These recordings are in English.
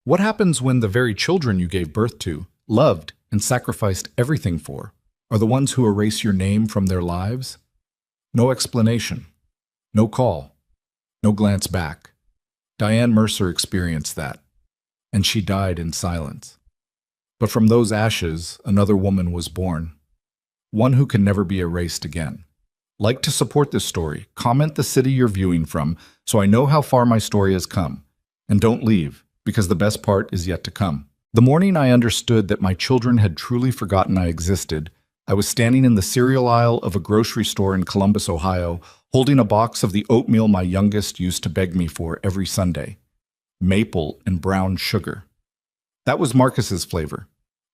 What happens when the very children you gave birth to, loved, and sacrificed everything for, are the ones who erase your name from their lives? No explanation, no call, no glance back. Diane Mercer experienced that, and she died in silence. But from those ashes, another woman was born, one who can never be erased again. Like to support this story, comment the city you're viewing from so I know how far my story has come. And don't leave, because the best part is yet to come. The morning I understood that my children had truly forgotten I existed, I was standing in the cereal aisle of a grocery store in Columbus, Ohio, holding a box of the oatmeal my youngest used to beg me for every Sunday. Maple and brown sugar. That was Marcus's flavor.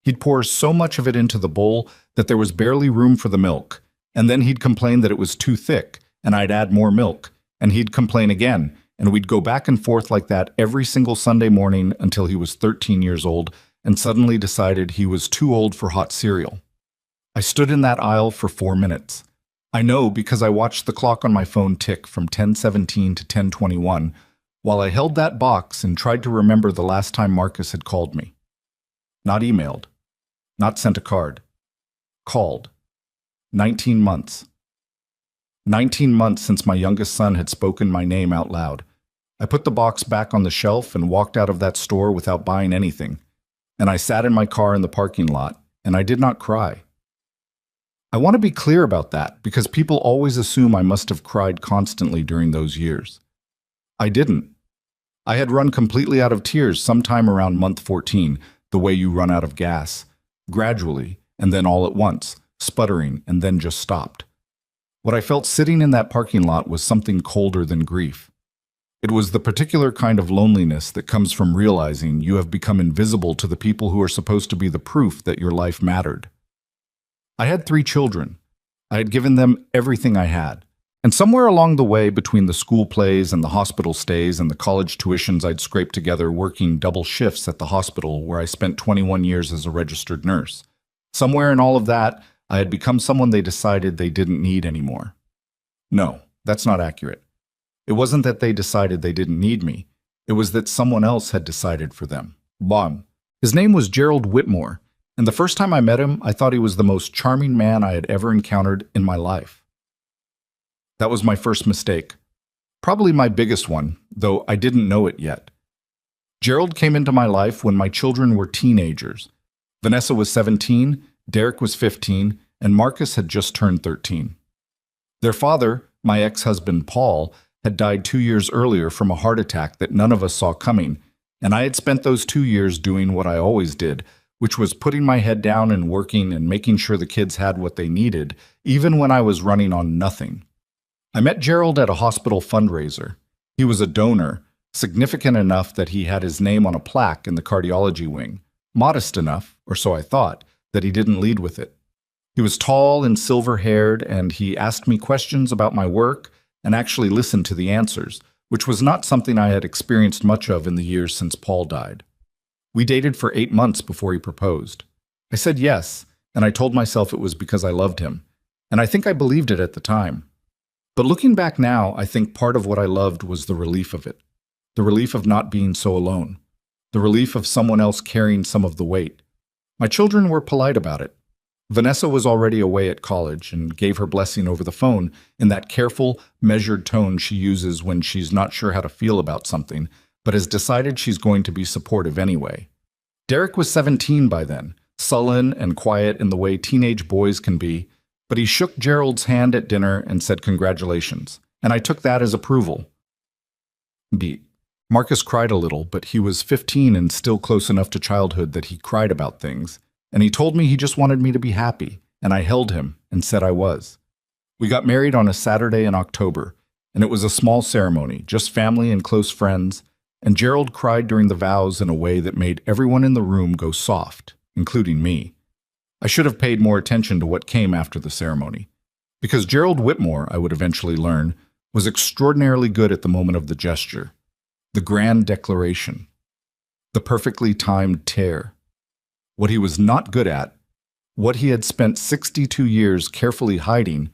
He'd pour so much of it into the bowl that there was barely room for the milk, and then he'd complain that it was too thick, and I'd add more milk, and he'd complain again, and we'd go back and forth like that every single Sunday morning until he was 13 years old and suddenly decided he was too old for hot cereal. I stood in that aisle for 4 minutes. I know because I watched the clock on my phone tick from 10:17 to 10:21 while I held that box and tried to remember the last time Marcus had called me. Not emailed. Not sent a card. Called. 19 months. 19 months since my youngest son had spoken my name out loud. I put the box back on the shelf and walked out of that store without buying anything. And I sat in my car in the parking lot, and I did not cry. I want to be clear about that because people always assume I must have cried constantly during those years. I didn't. I had run completely out of tears sometime around month 14, the way you run out of gas, gradually, and then all at once, sputtering, and then just stopped. What I felt sitting in that parking lot was something colder than grief. It was the particular kind of loneliness that comes from realizing you have become invisible to the people who are supposed to be the proof that your life mattered. I had 3 children. I had given them everything I had. And somewhere along the way, between the school plays and the hospital stays and the college tuitions I'd scraped together working double shifts at the hospital where I spent 21 years as a registered nurse, somewhere in all of that, I had become someone they decided they didn't need anymore. No, that's not accurate. It wasn't that they decided they didn't need me. It was that someone else had decided for them. Bon. His name was Gerald Whitmore, and the first time I met him, I thought he was the most charming man I had ever encountered in my life. That was my first mistake. Probably my biggest one, though I didn't know it yet. Gerald came into my life when my children were teenagers. Vanessa was 17, Derek was 15, and Marcus had just turned 13. Their father, my ex-husband Paul, had died 2 years earlier from a heart attack that none of us saw coming, and I had spent those 2 years doing what I always did, which was putting my head down and working and making sure the kids had what they needed, even when I was running on nothing. I met Gerald at a hospital fundraiser. He was a donor, significant enough that he had his name on a plaque in the cardiology wing, modest enough, or so I thought, that he didn't lead with it. He was tall and silver-haired, and he asked me questions about my work and actually listened to the answers, which was not something I had experienced much of in the years since Paul died. We dated for 8 months before he proposed. I said yes, and I told myself it was because I loved him, and I think I believed it at the time. But looking back now, I think part of what I loved was the relief of it, the relief of not being so alone, the relief of someone else carrying some of the weight. My children were polite about it. Vanessa was already away at college and gave her blessing over the phone in that careful, measured tone she uses when she's not sure how to feel about something, but has decided she's going to be supportive anyway. Derek was 17 by then, sullen and quiet in the way teenage boys can be, but he shook Gerald's hand at dinner and said congratulations, and I took that as approval. Beat. Marcus cried a little, but he was 15 and still close enough to childhood that he cried about things, and he told me he just wanted me to be happy, and I held him and said I was. We got married on a Saturday in October, and it was a small ceremony, just family and close friends, and Gerald cried during the vows in a way that made everyone in the room go soft, including me. I should have paid more attention to what came after the ceremony, because Gerald Whitmore, I would eventually learn, was extraordinarily good at the moment of the gesture, the grand declaration, the perfectly timed tear. What he was not good at, what he had spent 62 years carefully hiding,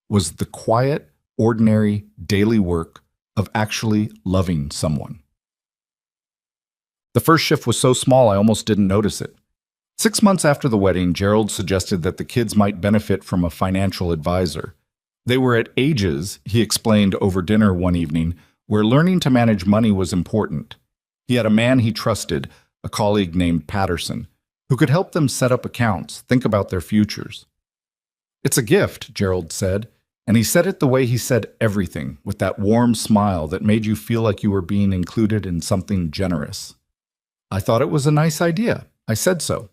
was the quiet, ordinary, daily work of actually loving someone. The first shift was so small I almost didn't notice it. 6 months after the wedding, Gerald suggested that the kids might benefit from a financial advisor. They were at ages, he explained over dinner one evening, where learning to manage money was important. He had a man he trusted, a colleague named Patterson, who could help them set up accounts, think about their futures. "It's a gift," Gerald said, and he said it the way he said everything, with that warm smile that made you feel like you were being included in something generous. I thought it was a nice idea. I said so.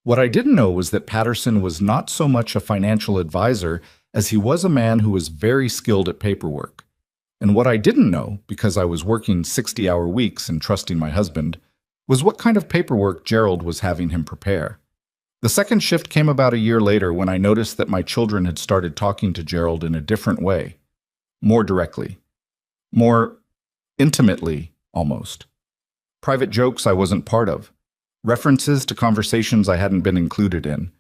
What I didn't know was that Patterson was not so much a financial advisor as he was a man who was very skilled at paperwork. And what I didn't know, because I was working 60-hour weeks and trusting my husband, was what kind of paperwork Gerald was having him prepare. The second shift came about a year later when I noticed that my children had started talking to Gerald in a different way. More directly. More intimately, almost. Private jokes I wasn't part of. References to conversations I hadn't been included in.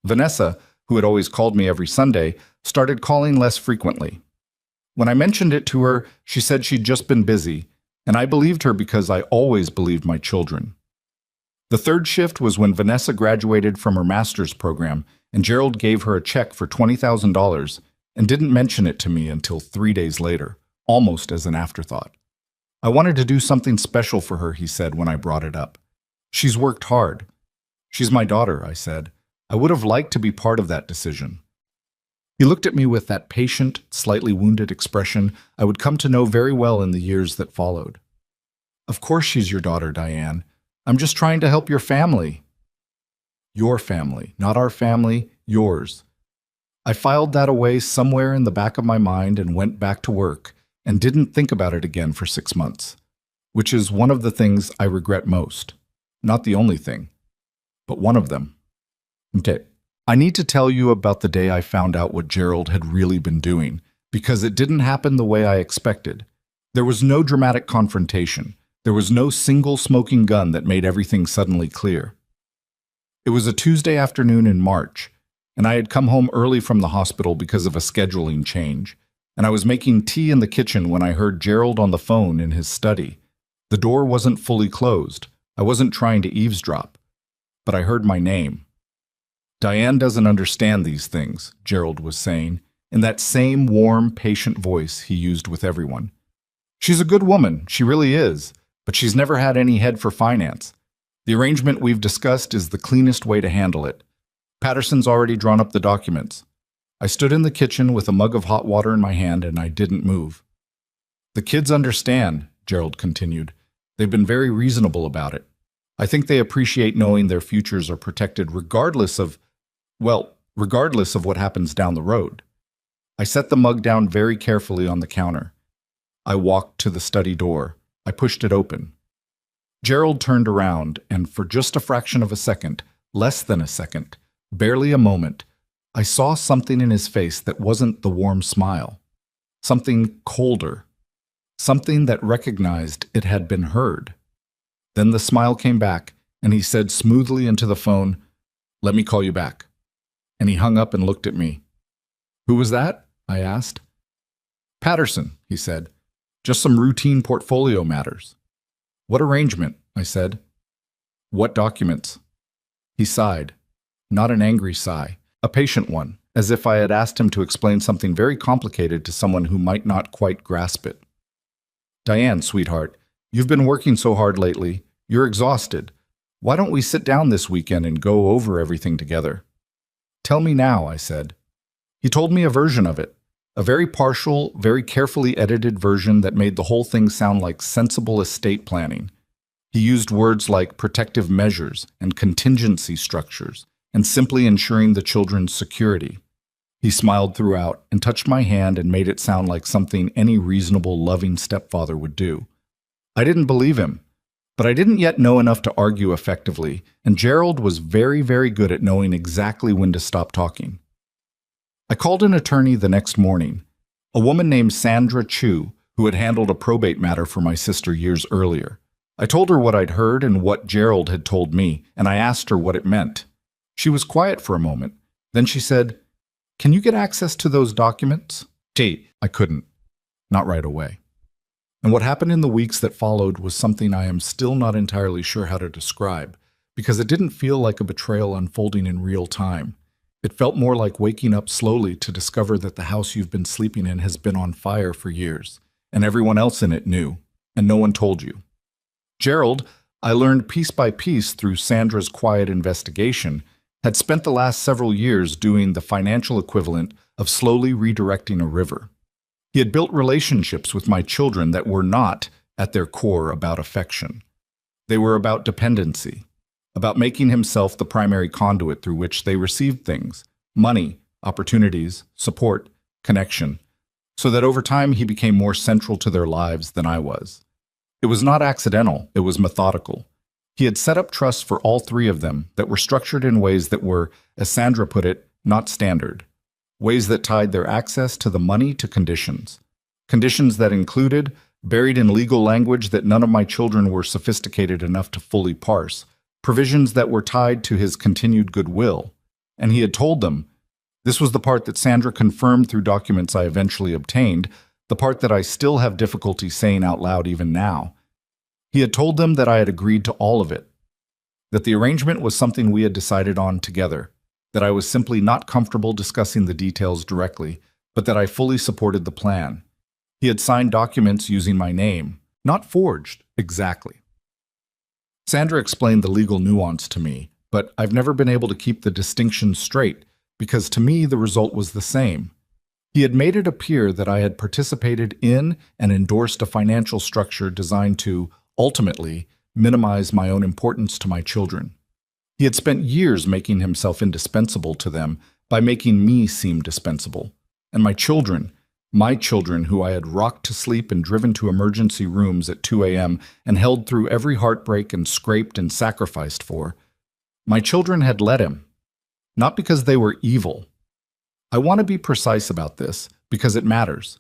Vanessa, who had always called me every Sunday, started calling less frequently. When I mentioned it to her, she said she'd just been busy, and I believed her because I always believed my children. The third shift was when Vanessa graduated from her master's program, and Gerald gave her a check for $20,000 and didn't mention it to me until 3 days later, almost as an afterthought. I wanted to do something special for her, he said when I brought it up. She's worked hard. She's my daughter, I said. I would have liked to be part of that decision. He looked at me with that patient, slightly wounded expression I would come to know very well in the years that followed. Of course she's your daughter, Diane. I'm just trying to help your family. Your family, not our family, yours. I filed that away somewhere in the back of my mind and went back to work and didn't think about it again for 6 months, which is one of the things I regret most. Not the only thing, but one of them. Okay, I need to tell you about the day I found out what Gerald had really been doing, because it didn't happen the way I expected. There was no dramatic confrontation. There was no single smoking gun that made everything suddenly clear. It was a Tuesday afternoon in March, and I had come home early from the hospital because of a scheduling change, and I was making tea in the kitchen when I heard Gerald on the phone in his study. The door wasn't fully closed. I wasn't trying to eavesdrop, but I heard my name. Diane doesn't understand these things, Gerald was saying, in that same warm, patient voice he used with everyone. She's a good woman, she really is, but she's never had any head for finance. The arrangement we've discussed is the cleanest way to handle it. Patterson's already drawn up the documents. I stood in the kitchen with a mug of hot water in my hand and I didn't move. The kids understand, Gerald continued. They've been very reasonable about it. I think they appreciate knowing their futures are protected regardless of what happens down the road. I set the mug down very carefully on the counter. I walked to the study door. I pushed it open. Gerald turned around, and for just a fraction of a second, less than a second, barely a moment, I saw something in his face that wasn't the warm smile. Something colder. Something that recognized it had been heard. Then the smile came back, and he said smoothly into the phone, "Let me call you back." And he hung up and looked at me. "Who was that?" I asked. "Patterson," he said. "Just some routine portfolio matters." "What arrangement?" I said. "What documents?" He sighed. Not an angry sigh, a patient one, as if I had asked him to explain something very complicated to someone who might not quite grasp it. "Diane, sweetheart, you've been working so hard lately. You're exhausted. Why don't we sit down this weekend and go over everything together?" "Tell me now," I said. He told me a version of it, a very partial, very carefully edited version that made the whole thing sound like sensible estate planning. He used words like protective measures and contingency structures and simply ensuring the children's security. He smiled throughout and touched my hand and made it sound like something any reasonable, loving stepfather would do. I didn't believe him, but I didn't yet know enough to argue effectively, and Gerald was very, very good at knowing exactly when to stop talking. I called an attorney the next morning, a woman named Sandra Chu, who had handled a probate matter for my sister years earlier. I told her what I'd heard and what Gerald had told me, and I asked her what it meant. She was quiet for a moment. Then she said, "Can you get access to those documents?" I couldn't. Not right away. And what happened in the weeks that followed was something I am still not entirely sure how to describe, because it didn't feel like a betrayal unfolding in real time. It felt more like waking up slowly to discover that the house you've been sleeping in has been on fire for years, and everyone else in it knew, and no one told you. Gerald, I learned piece by piece through Sandra's quiet investigation, had spent the last several years doing the financial equivalent of slowly redirecting a river. He had built relationships with my children that were not, at their core, about affection. They were about dependency, about making himself the primary conduit through which they received things, money, opportunities, support, connection, so that over time he became more central to their lives than I was. It was not accidental, it was methodical. He had set up trusts for all three of them that were structured in ways that were, as Sandra put it, not standard. Ways that tied their access to the money to conditions. Conditions that included, buried in legal language that none of my children were sophisticated enough to fully parse, provisions that were tied to his continued goodwill. And he had told them, this was the part that Sandra confirmed through documents I eventually obtained, the part that I still have difficulty saying out loud even now. He had told them that I had agreed to all of it, that the arrangement was something we had decided on together, that I was simply not comfortable discussing the details directly, but that I fully supported the plan. He had signed documents using my name, not forged, exactly. Sandra explained the legal nuance to me, but I've never been able to keep the distinction straight, because to me the result was the same. He had made it appear that I had participated in and endorsed a financial structure designed to, ultimately, minimize my own importance to my children. He had spent years making himself indispensable to them by making me seem dispensable. And my children who I had rocked to sleep and driven to emergency rooms at 2 a.m. and held through every heartbreak and scraped and sacrificed for, my children had let him. Not because they were evil. I want to be precise about this, because it matters.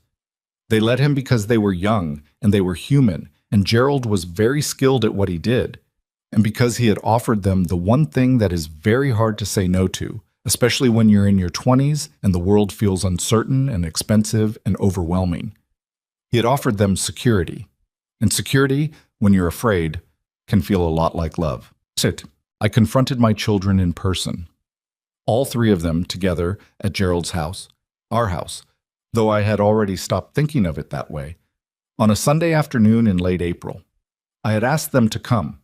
They let him because they were young, and they were human, and Gerald was very skilled at what he did, and because he had offered them the one thing that is very hard to say no to, especially when you're in your 20s and the world feels uncertain and expensive and overwhelming. He had offered them security, and security, when you're afraid, can feel a lot like love. I confronted my children in person. All three of them together at Gerald's house, our house, though I had already stopped thinking of it that way, on a Sunday afternoon in late April. I had asked them to come.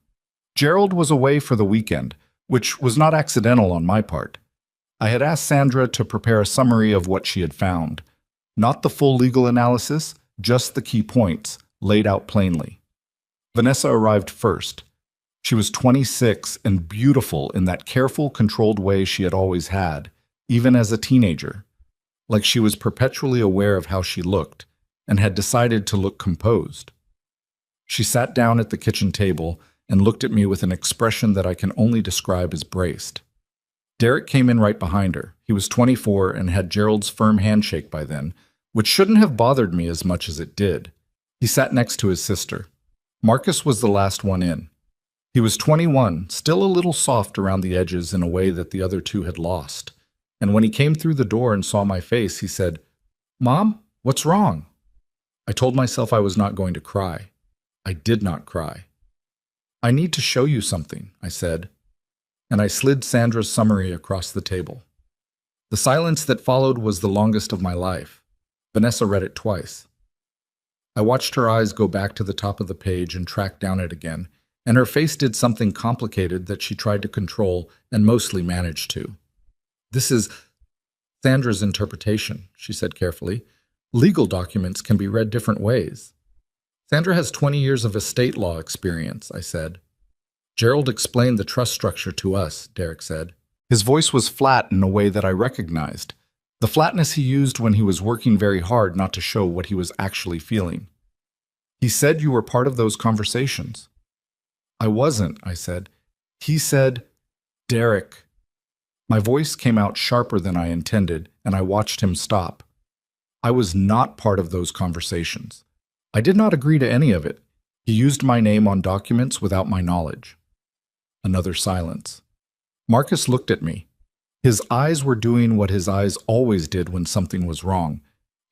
Gerald was away for the weekend, which was not accidental on my part. I had asked Sandra to prepare a summary of what she had found. Not the full legal analysis, just the key points, laid out plainly. Vanessa arrived first. She was 26 and beautiful in that careful, controlled way she had always had, even as a teenager, like she was perpetually aware of how she looked and had decided to look composed. She sat down at the kitchen table and looked at me with an expression that I can only describe as braced. Derek came in right behind her. He was 24 and had Gerald's firm handshake by then, which shouldn't have bothered me as much as it did. He sat next to his sister. Marcus was the last one in. He was 21, still a little soft around the edges in a way that the other two had lost. And when he came through the door and saw my face, he said, "Mom, what's wrong?" I told myself I was not going to cry. I did not cry. "I need to show you something," I said, and I slid Sandra's summary across the table. The silence that followed was the longest of my life. Vanessa read it twice. I watched her eyes go back to the top of the page and track down it again, and her face did something complicated that she tried to control and mostly managed to. "This is Sandra's interpretation," she said carefully. "Legal documents can be read different ways." "Sandra has 20 years of estate law experience," I said. "Gerald explained the trust structure to us," Derek said. His voice was flat in a way that I recognized, the flatness he used when he was working very hard not to show what he was actually feeling. "He said you were part of those conversations." "I wasn't," I said. "He said, Derek." My voice came out sharper than I intended, and I watched him stop. I was not part of those conversations. I did not agree to any of it. He used my name on documents without my knowledge. Another silence. Marcus looked at me. His eyes were doing what his eyes always did when something was wrong,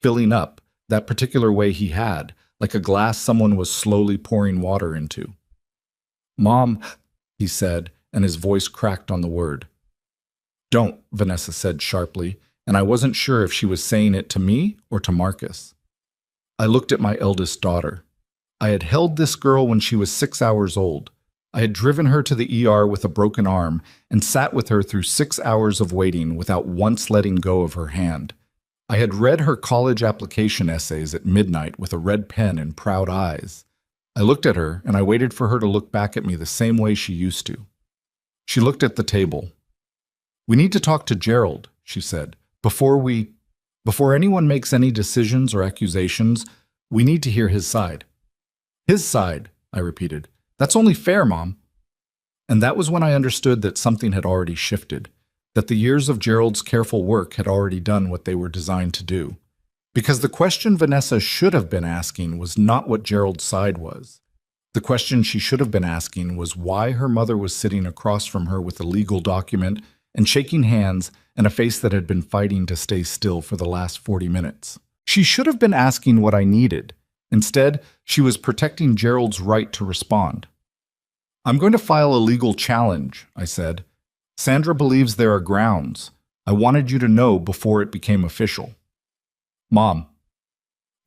filling up, that particular way he had, like a glass someone was slowly pouring water into. "Mom," he said, and his voice cracked on the word. "Don't," Vanessa said sharply, and I wasn't sure if she was saying it to me or to Marcus. I looked at my eldest daughter. I had held this girl when she was 6 hours old. I had driven her to the ER with a broken arm and sat with her through 6 hours of waiting without once letting go of her hand. I had read her college application essays at midnight with a red pen and proud eyes. I looked at her and I waited for her to look back at me the same way she used to. She looked at the table. "We need to talk to Gerald," she said. Before anyone makes any decisions or accusations, we need to hear his side." "His side," I repeated. "That's only fair, Mom." And that was when I understood that something had already shifted, that the years of Gerald's careful work had already done what they were designed to do. Because the question Vanessa should have been asking was not what Gerald's side was. The question she should have been asking was why her mother was sitting across from her with a legal document and shaking hands and a face that had been fighting to stay still for the last 40 minutes. She should have been asking what I needed. Instead, she was protecting Gerald's right to respond. "I'm going to file a legal challenge," I said. "Sandra believes there are grounds. I wanted you to know before it became official." "Mom."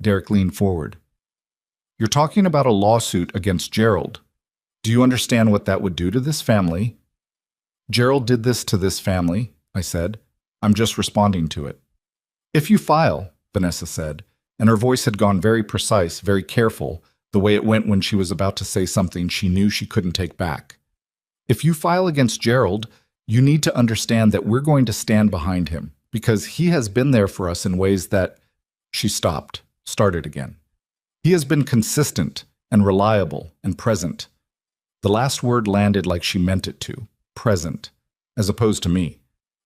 Derek leaned forward. "You're talking about a lawsuit against Gerald. Do you understand what that would do to this family?" "Gerald did this to this family," I said. "I'm just responding to it." "If you file," Vanessa said, and her voice had gone very precise, very careful, the way it went when she was about to say something she knew she couldn't take back. "If you file against Gerald, you need to understand that we're going to stand behind him, because he has been there for us in ways that—" She stopped, started again. "He has been consistent and reliable and present." The last word landed like she meant it to, present, as opposed to me,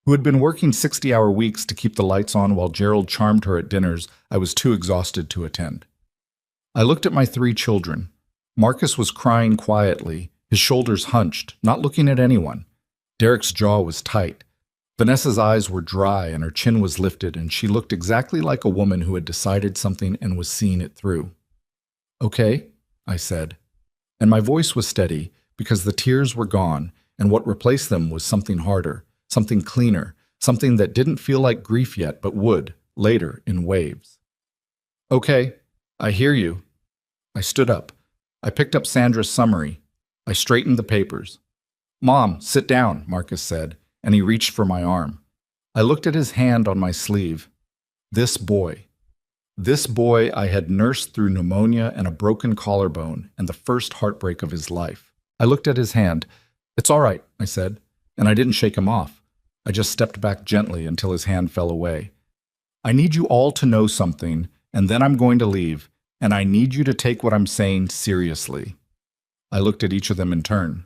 who had been working 60-hour weeks to keep the lights on while Gerald charmed her at dinners I was too exhausted to attend. I looked at my 3 children. Marcus was crying quietly, his shoulders hunched, not looking at anyone. Derek's jaw was tight. Vanessa's eyes were dry and her chin was lifted, and she looked exactly like a woman who had decided something and was seeing it through. "Okay," I said. And my voice was steady because the tears were gone, and what replaced them was something harder, something cleaner, something that didn't feel like grief yet but would, later, in waves. "Okay, I hear you." I stood up. I picked up Sandra's summary. I straightened the papers. "Mom, sit down," Marcus said, and he reached for my arm. I looked at his hand on my sleeve. This boy I had nursed through pneumonia and a broken collarbone and the first heartbreak of his life. I looked at his hand. "It's all right," I said, and I didn't shake him off. I just stepped back gently until his hand fell away. "I need you all to know something, and then I'm going to leave, and I need you to take what I'm saying seriously." I looked at each of them in turn.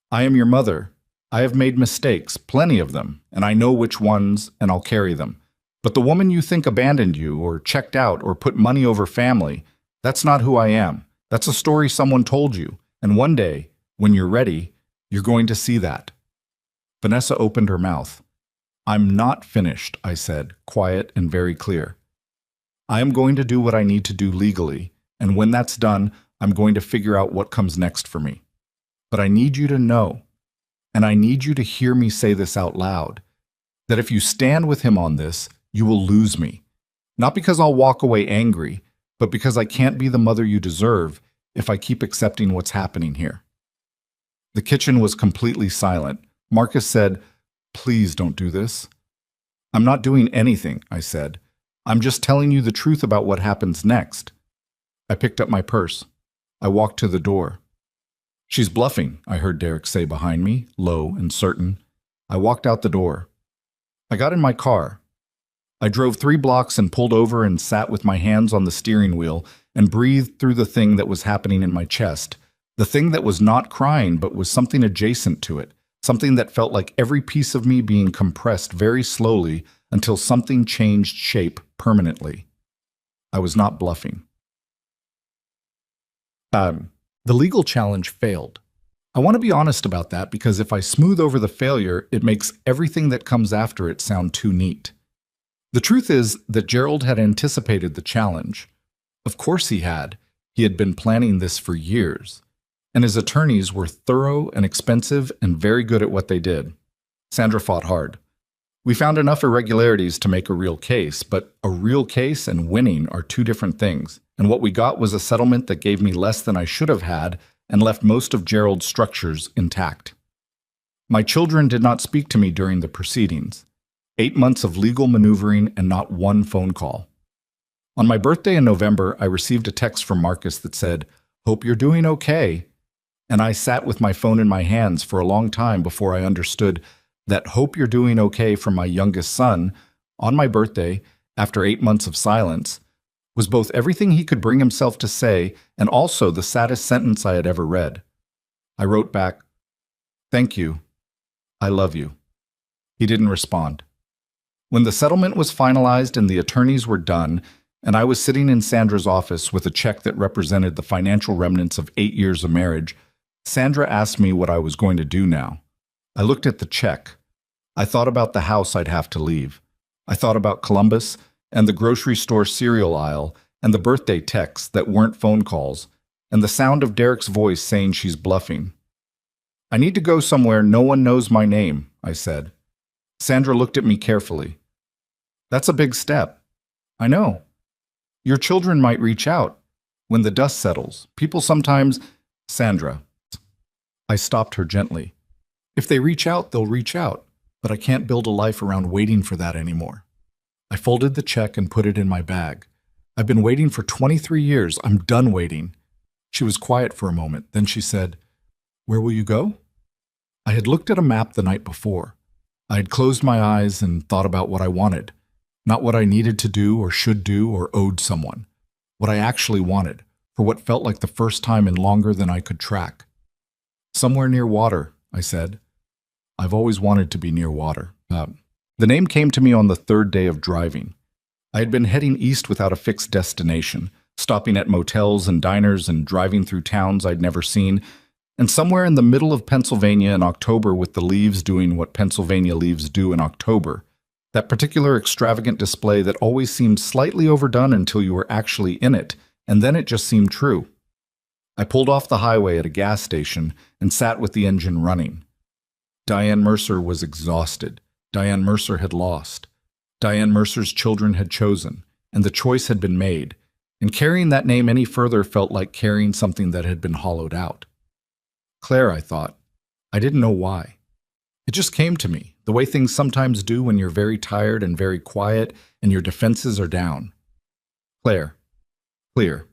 "I am your mother. I have made mistakes, plenty of them, and I know which ones, and I'll carry them. But the woman you think abandoned you, or checked out, or put money over family, that's not who I am. That's a story someone told you, and one day, when you're ready, you're going to see that." Vanessa opened her mouth. "I'm not finished," I said, quiet and very clear. "I am going to do what I need to do legally, and when that's done, I'm going to figure out what comes next for me. But I need you to know, and I need you to hear me say this out loud, that if you stand with him on this, you will lose me. Not because I'll walk away angry, but because I can't be the mother you deserve if I keep accepting what's happening here." The kitchen was completely silent. Marcus said, "Please don't do this." "I'm not doing anything," I said. "I'm just telling you the truth about what happens next." I picked up my purse. I walked to the door. "She's bluffing," I heard Derek say behind me, low and certain. I walked out the door. I got in my car. I drove 3 blocks and pulled over and sat with my hands on the steering wheel and breathed through the thing that was happening in my chest, the thing that was not crying but was something adjacent to it, something that felt like every piece of me being compressed very slowly until something changed shape permanently. I was not bluffing. The legal challenge failed. I want to be honest about that because if I smooth over the failure, it makes everything that comes after it sound too neat. The truth is that Gerald had anticipated the challenge. Of course he had. He had been planning this for years. And his attorneys were thorough and expensive and very good at what they did. Sandra fought hard. We found enough irregularities to make a real case, but a real case and winning are two different things. And what we got was a settlement that gave me less than I should have had and left most of Gerald's structures intact. My children did not speak to me during the proceedings. 8 months of legal maneuvering and not one phone call. On my birthday in November, I received a text from Marcus that said, "Hope you're doing okay." And I sat with my phone in my hands for a long time before I understood that "hope you're doing okay" from my youngest son, on my birthday, after 8 months of silence, was both everything he could bring himself to say and also the saddest sentence I had ever read. I wrote back, "Thank you. I love you." He didn't respond. When the settlement was finalized and the attorneys were done, and I was sitting in Sandra's office with a check that represented the financial remnants of 8 years of marriage, Sandra asked me what I was going to do now. I looked at the check. I thought about the house I'd have to leave. I thought about Columbus and the grocery store cereal aisle and the birthday texts that weren't phone calls and the sound of Derek's voice saying she's bluffing. "I need to go somewhere no one knows my name," I said. Sandra looked at me carefully. "That's a big step." "I know. Your children might reach out. When the dust settles, people sometimes—" "Sandra." I stopped her gently. "If they reach out, they'll reach out, but I can't build a life around waiting for that anymore." I folded the check and put it in my bag. "I've been waiting for 23 years. I'm done waiting." She was quiet for a moment. Then she said, "Where will you go?" I had looked at a map the night before. I had closed my eyes and thought about what I wanted, not what I needed to do or should do or owed someone. What I actually wanted, for what felt like the first time in longer than I could track. "Somewhere near water," I said. I've always wanted to be near water. The name came to me on the third day of driving. I had been heading east without a fixed destination, stopping at motels and diners and driving through towns I'd never seen, and somewhere in the middle of Pennsylvania in October with the leaves doing what Pennsylvania leaves do in October, that particular extravagant display that always seemed slightly overdone until you were actually in it, and then it just seemed true. I pulled off the highway at a gas station and sat with the engine running. Diane Mercer was exhausted. Diane Mercer had lost. Diane Mercer's children had chosen, and the choice had been made, and carrying that name any further felt like carrying something that had been hollowed out. Claire, I thought. I didn't know why. It just came to me, the way things sometimes do when you're very tired and very quiet and your defenses are down. Claire. Clear.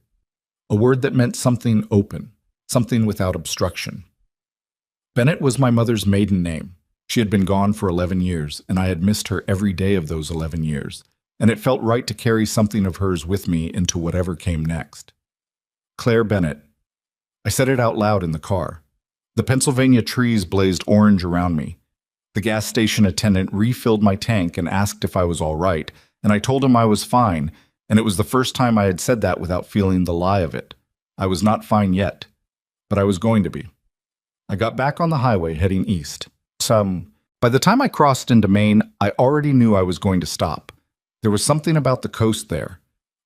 A word that meant something open, something without obstruction. Bennett was my mother's maiden name. She had been gone for 11 years, and I had missed her every day of those 11 years, and it felt right to carry something of hers with me into whatever came next. Claire Bennett. I said it out loud in the car. The Pennsylvania trees blazed orange around me. The gas station attendant refilled my tank and asked if I was all right, and I told him I was fine, and it was the first time I had said that without feeling the lie of it. I was not fine yet, but I was going to be. I got back on the highway heading east. By the time I crossed into Maine, I already knew I was going to stop. There was something about the coast there.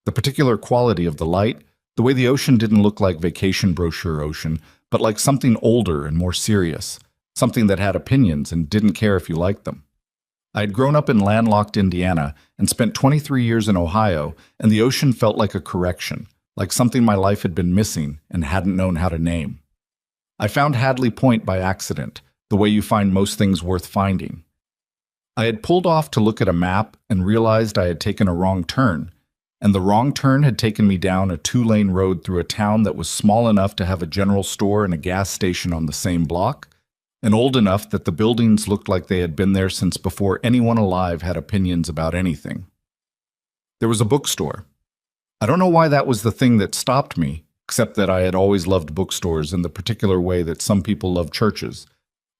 The particular quality of the light, the way the ocean didn't look like vacation brochure ocean, but like something older and more serious, something that had opinions and didn't care if you liked them. I had grown up in landlocked Indiana and spent 23 years in Ohio, and the ocean felt like a correction, like something my life had been missing and hadn't known how to name. I found Hadley Point by accident, the way you find most things worth finding. I had pulled off to look at a map and realized I had taken a wrong turn, and the wrong turn had taken me down a 2-lane road through a town that was small enough to have a general store and a gas station on the same block, and old enough that the buildings looked like they had been there since before anyone alive had opinions about anything. There was a bookstore. I don't know why that was the thing that stopped me, except that I had always loved bookstores in the particular way that some people love churches,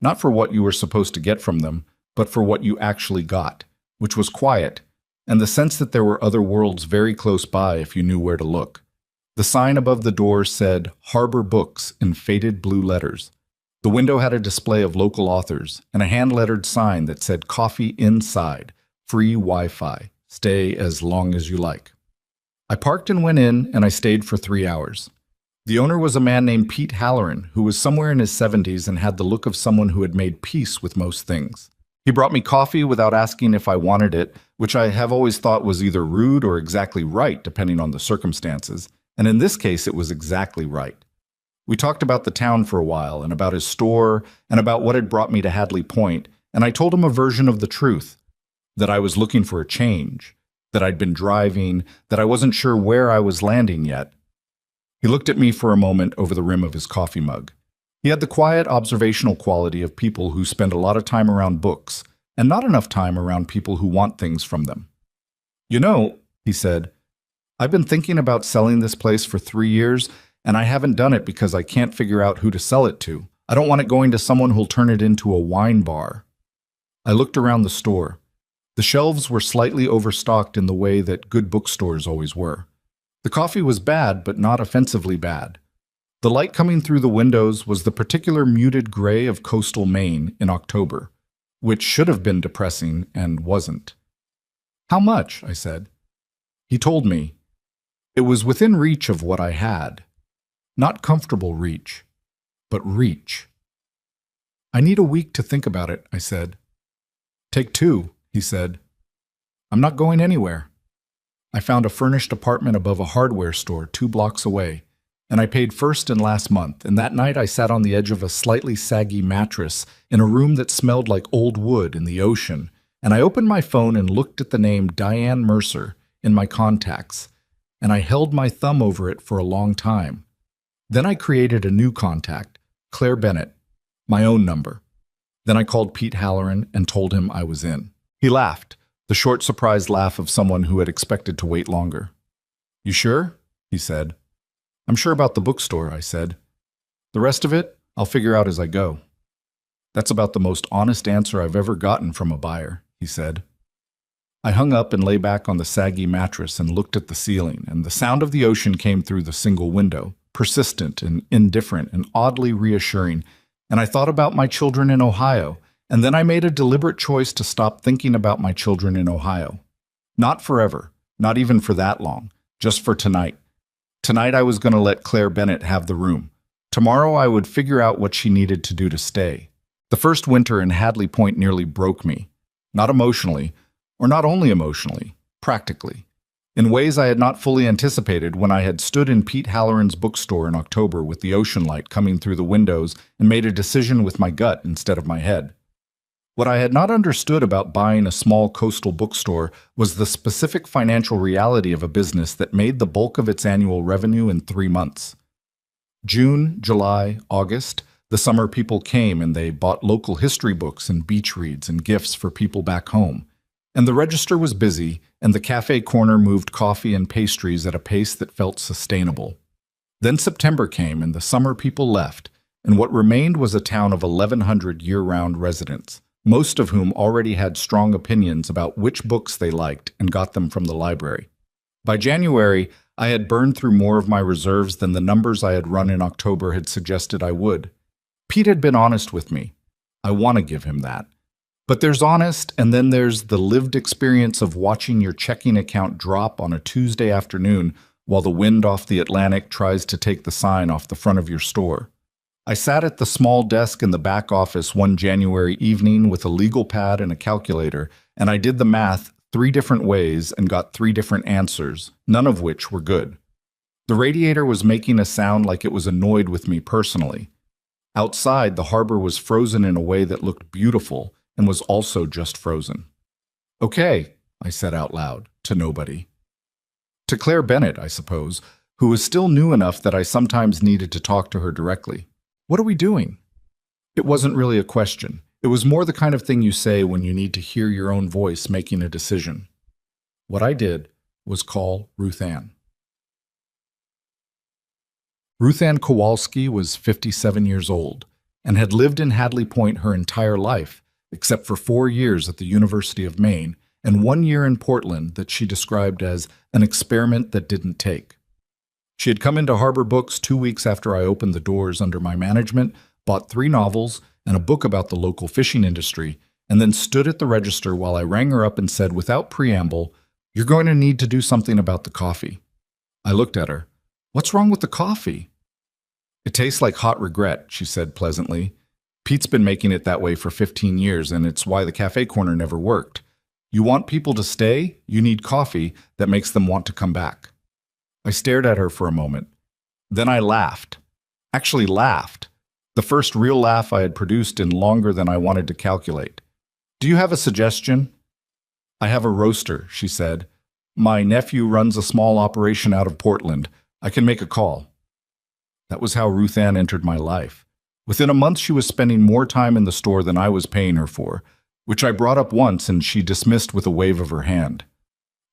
not for what you were supposed to get from them, but for what you actually got, which was quiet, and the sense that there were other worlds very close by if you knew where to look. The sign above the door said Harbor Books in faded blue letters. The window had a display of local authors and a hand-lettered sign that said Coffee Inside, free Wi-Fi, stay as long as you like. I parked and went in, and I stayed for 3 hours. The owner was a man named Pete Halloran, who was somewhere in his 70s and had the look of someone who had made peace with most things. He brought me coffee without asking if I wanted it, which I have always thought was either rude or exactly right, depending on the circumstances, and in this case it was exactly right. We talked about the town for a while, and about his store, and about what had brought me to Hadley Point, and I told him a version of the truth, that I was looking for a change, that I'd been driving, that I wasn't sure where I was landing yet. He looked at me for a moment over the rim of his coffee mug. He had the quiet, observational quality of people who spend a lot of time around books, and not enough time around people who want things from them. "You know," he said, "I've been thinking about selling this place for 3 years, and I haven't done it because I can't figure out who to sell it to. I don't want it going to someone who'll turn it into a wine bar." I looked around the store. The shelves were slightly overstocked in the way that good bookstores always were. The coffee was bad, but not offensively bad. The light coming through the windows was the particular muted gray of coastal Maine in October, which should have been depressing and wasn't. "How much?" I said. He told me. It was within reach of what I had. Not comfortable reach, but reach. "I need a week to think about it," I said. "Take 2, he said. "I'm not going anywhere." I found a furnished apartment above a hardware store 2 blocks away, and I paid first and last month, and that night I sat on the edge of a slightly saggy mattress in a room that smelled like old wood in the ocean, and I opened my phone and looked at the name Diane Mercer in my contacts, and I held my thumb over it for a long time. Then I created a new contact, Claire Bennett, my own number. Then I called Pete Halloran and told him I was in. He laughed, the short, surprised laugh of someone who had expected to wait longer. "You sure?" he said. "I'm sure about the bookstore," I said. "The rest of it, I'll figure out as I go." "That's about the most honest answer I've ever gotten from a buyer," he said. I hung up and lay back on the saggy mattress and looked at the ceiling, and the sound of the ocean came through the single window, persistent and indifferent and oddly reassuring, and I thought about my children in Ohio, and then I made a deliberate choice to stop thinking about my children in Ohio. Not forever, not even for that long, just for tonight. Tonight I was going to let Claire Bennett have the room. Tomorrow I would figure out what she needed to do to stay. The first winter in Hadley Point nearly broke me. Not emotionally, or not only emotionally, practically. In ways I had not fully anticipated when I had stood in Pete Halloran's bookstore in October with the ocean light coming through the windows and made a decision with my gut instead of my head. What I had not understood about buying a small coastal bookstore was the specific financial reality of a business that made the bulk of its annual revenue in 3 months. June, July, August, the summer people came and they bought local history books and beach reads and gifts for people back home. And the register was busy, and the cafe corner moved coffee and pastries at a pace that felt sustainable. Then September came and the summer people left, and what remained was a town of 1,100 year-round residents, most of whom already had strong opinions about which books they liked and got them from the library. By January, I had burned through more of my reserves than the numbers I had run in October had suggested I would. Pete had been honest with me. I want to give him that. But there's honest, and then there's the lived experience of watching your checking account drop on a Tuesday afternoon while the wind off the Atlantic tries to take the sign off the front of your store. I sat at the small desk in the back office one January evening with a legal pad and a calculator, and I did the math 3 different ways and got 3 different answers, none of which were good. The radiator was making a sound like it was annoyed with me personally. Outside, the harbor was frozen in a way that looked beautiful and was also just frozen. "Okay," I said out loud, to nobody. To Claire Bennett, I suppose, who was still new enough that I sometimes needed to talk to her directly. "What are we doing?" It wasn't really a question. It was more the kind of thing you say when you need to hear your own voice making a decision. What I did was call Ruth Ann. Ruth Ann Kowalski was 57 years old and had lived in Hadley Point her entire life, except for 4 years at the University of Maine and 1 year in Portland that she described as an experiment that didn't take. She had come into Harbor Books 2 weeks after I opened the doors under my management, bought 3 novels and a book about the local fishing industry, and then stood at the register while I rang her up and said without preamble, "You're going to need to do something about the coffee." I looked at her. What's wrong with the coffee? It tastes like hot regret, she said pleasantly. Pete's been making it that way for 15 years, and it's why the cafe corner never worked. You want people to stay, you need coffee that makes them want to come back. I stared at her for a moment. Then I laughed. Actually laughed. The first real laugh I had produced in longer than I wanted to calculate. Do you have a suggestion? I have a roaster, she said. My nephew runs a small operation out of Portland. I can make a call. That was how Ruth Ann entered my life. Within a month, she was spending more time in the store than I was paying her for, which I brought up once and she dismissed with a wave of her hand.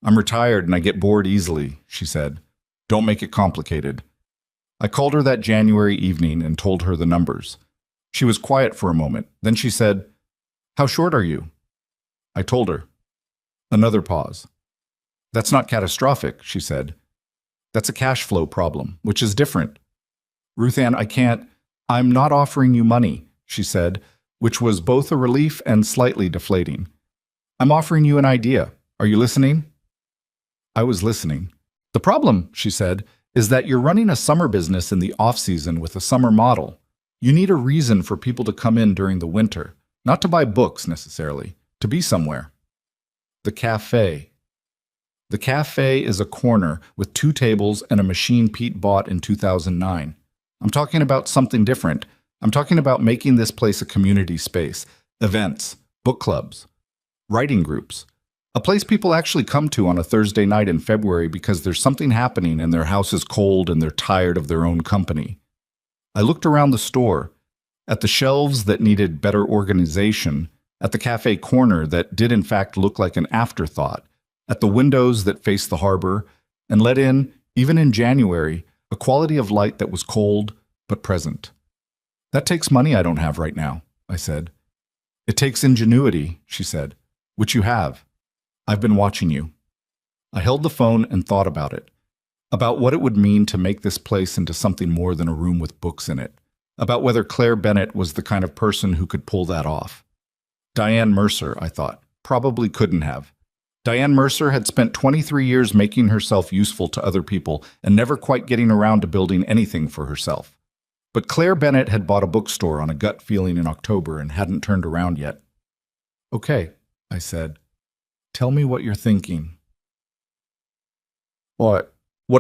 I'm retired and I get bored easily, she said. Don't make it complicated. I called her that January evening and told her the numbers. She was quiet for a moment. Then she said, How short are you? I told her. Another pause. That's not catastrophic, she said. That's a cash flow problem, which is different. Ruth Ann, I'm not offering you money, she said, which was both a relief and slightly deflating. I'm offering you an idea. Are you listening? I was listening. The problem, she said, is that you're running a summer business in the off-season with a summer model. You need a reason for people to come in during the winter, not to buy books necessarily, to be somewhere. The cafe. The cafe is a corner with 2 tables and a machine Pete bought in 2009. I'm talking about something different. I'm talking about making this place a community space, events, book clubs, writing groups, a place people actually come to on a Thursday night in February because there's something happening and their house is cold and they're tired of their own company. I looked around the store, at the shelves that needed better organization, at the cafe corner that did in fact look like an afterthought, at the windows that faced the harbor, and let in, even in January, a quality of light that was cold but present. That takes money I don't have right now, I said. It takes ingenuity, she said, which you have. I've been watching you. I held the phone and thought about it, about what it would mean to make this place into something more than a room with books in it, about whether Claire Bennett was the kind of person who could pull that off. Diane Mercer, I thought, probably couldn't have. Diane Mercer had spent 23 years making herself useful to other people and never quite getting around to building anything for herself. But Claire Bennett had bought a bookstore on a gut feeling in October and hadn't turned around yet. Okay, I said. Tell me what you're thinking. What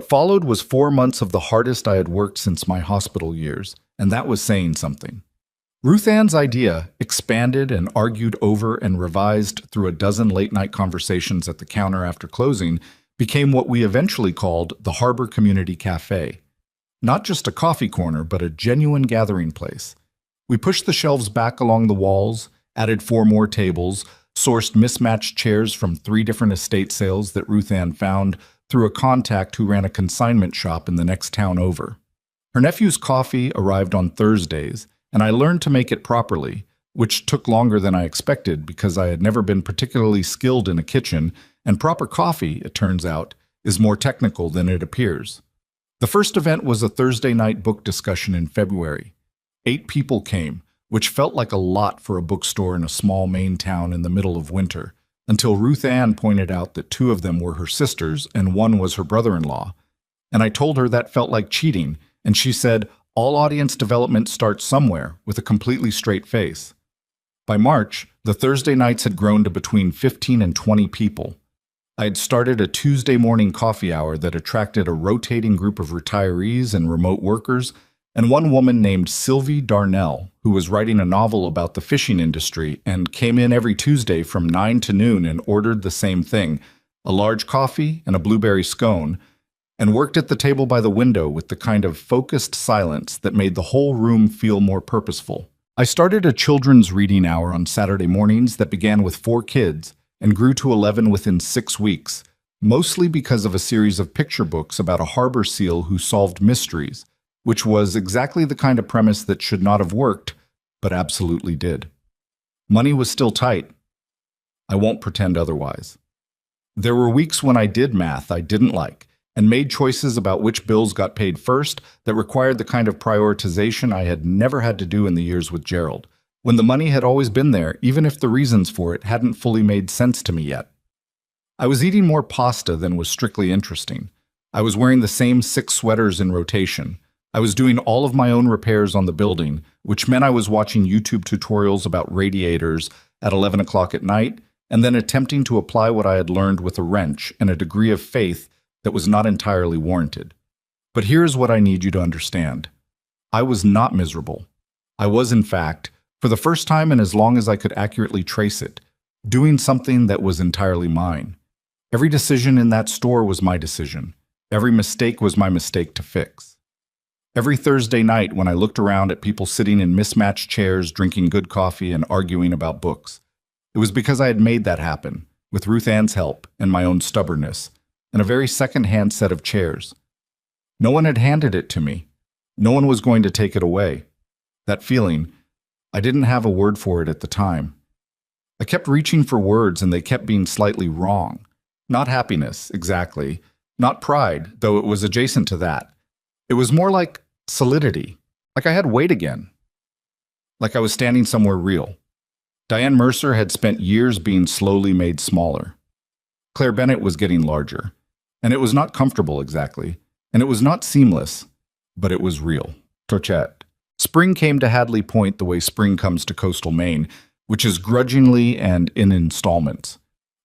followed was 4 months of the hardest I had worked since my hospital years, and that was saying something. Ruth Ann's idea, expanded and argued over and revised through a dozen late-night conversations at the counter after closing, became what we eventually called the Harbor Community Cafe. Not just a coffee corner, but a genuine gathering place. We pushed the shelves back along the walls, added 4 more tables, sourced mismatched chairs from 3 different estate sales that Ruth Ann found through a contact who ran a consignment shop in the next town over. Her nephew's coffee arrived on Thursdays, and I learned to make it properly, which took longer than I expected because I had never been particularly skilled in a kitchen, and proper coffee, it turns out, is more technical than it appears. The first event was a Thursday night book discussion in February. 8 people came, which felt like a lot for a bookstore in a small Maine town in the middle of winter, until Ruth Ann pointed out that 2 of them were her sisters and 1 was her brother-in-law. And I told her that felt like cheating, and she said, all audience development starts somewhere, with a completely straight face. By March, the Thursday nights had grown to between 15 and 20 people. I had started a Tuesday morning coffee hour that attracted a rotating group of retirees and remote workers, and one woman named Sylvie Darnell, who was writing a novel about the fishing industry and came in every Tuesday from 9 to noon and ordered the same thing, a large coffee and a blueberry scone, and worked at the table by the window with the kind of focused silence that made the whole room feel more purposeful. I started a children's reading hour on Saturday mornings that began with 4 kids and grew to 11 within 6 weeks, mostly because of a series of picture books about a harbor seal who solved mysteries, which was exactly the kind of premise that should not have worked, but absolutely did. Money was still tight. I won't pretend otherwise. There were weeks when I did math I didn't like, and made choices about which bills got paid first that required the kind of prioritization I had never had to do in the years with Gerald, when the money had always been there, even if the reasons for it hadn't fully made sense to me yet. I was eating more pasta than was strictly interesting. I was wearing the same 6 sweaters in rotation. I was doing all of my own repairs on the building, which meant I was watching YouTube tutorials about radiators at 11 o'clock at night, and then attempting to apply what I had learned with a wrench and a degree of faith that was not entirely warranted. But here's what I need you to understand. I was not miserable. I was, in fact, for the first time and as long as I could accurately trace it, doing something that was entirely mine. Every decision in that store was my decision. Every mistake was my mistake to fix. Every Thursday night when I looked around at people sitting in mismatched chairs, drinking good coffee and arguing about books, it was because I had made that happen, with Ruth Ann's help and my own stubbornness, and a very second-hand set of chairs. No one had handed it to me. No one was going to take it away. That feeling, I didn't have a word for it at the time. I kept reaching for words and they kept being slightly wrong. Not happiness, exactly. Not pride, though it was adjacent to that. It was more like solidity, like I had weight again. Like I was standing somewhere real. Diane Mercer had spent years being slowly made smaller. Claire Bennett was getting larger. And it was not comfortable exactly. And it was not seamless, but it was real. Torchette. Spring came to Hadley Point the way spring comes to coastal Maine, which is grudgingly and in installments.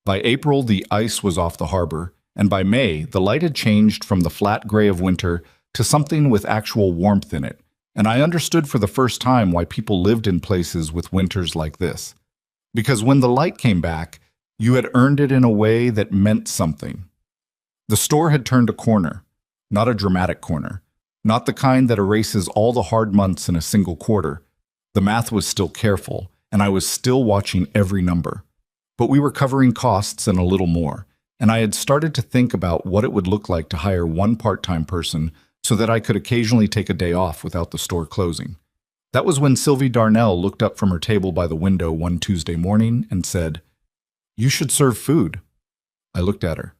By April, the ice was off the harbor, and by May, the light had changed from the flat gray of winter to something with actual warmth in it, and I understood for the first time why people lived in places with winters like this. Because when the light came back, you had earned it in a way that meant something. The store had turned a corner, not a dramatic corner, not the kind that erases all the hard months in a single quarter. The math was still careful, and I was still watching every number. But we were covering costs and a little more, and I had started to think about what it would look like to hire one part-time person so that I could occasionally take a day off without the store closing. That was when Sylvie Darnell looked up from her table by the window one Tuesday morning and said, "You should serve food." I looked at her.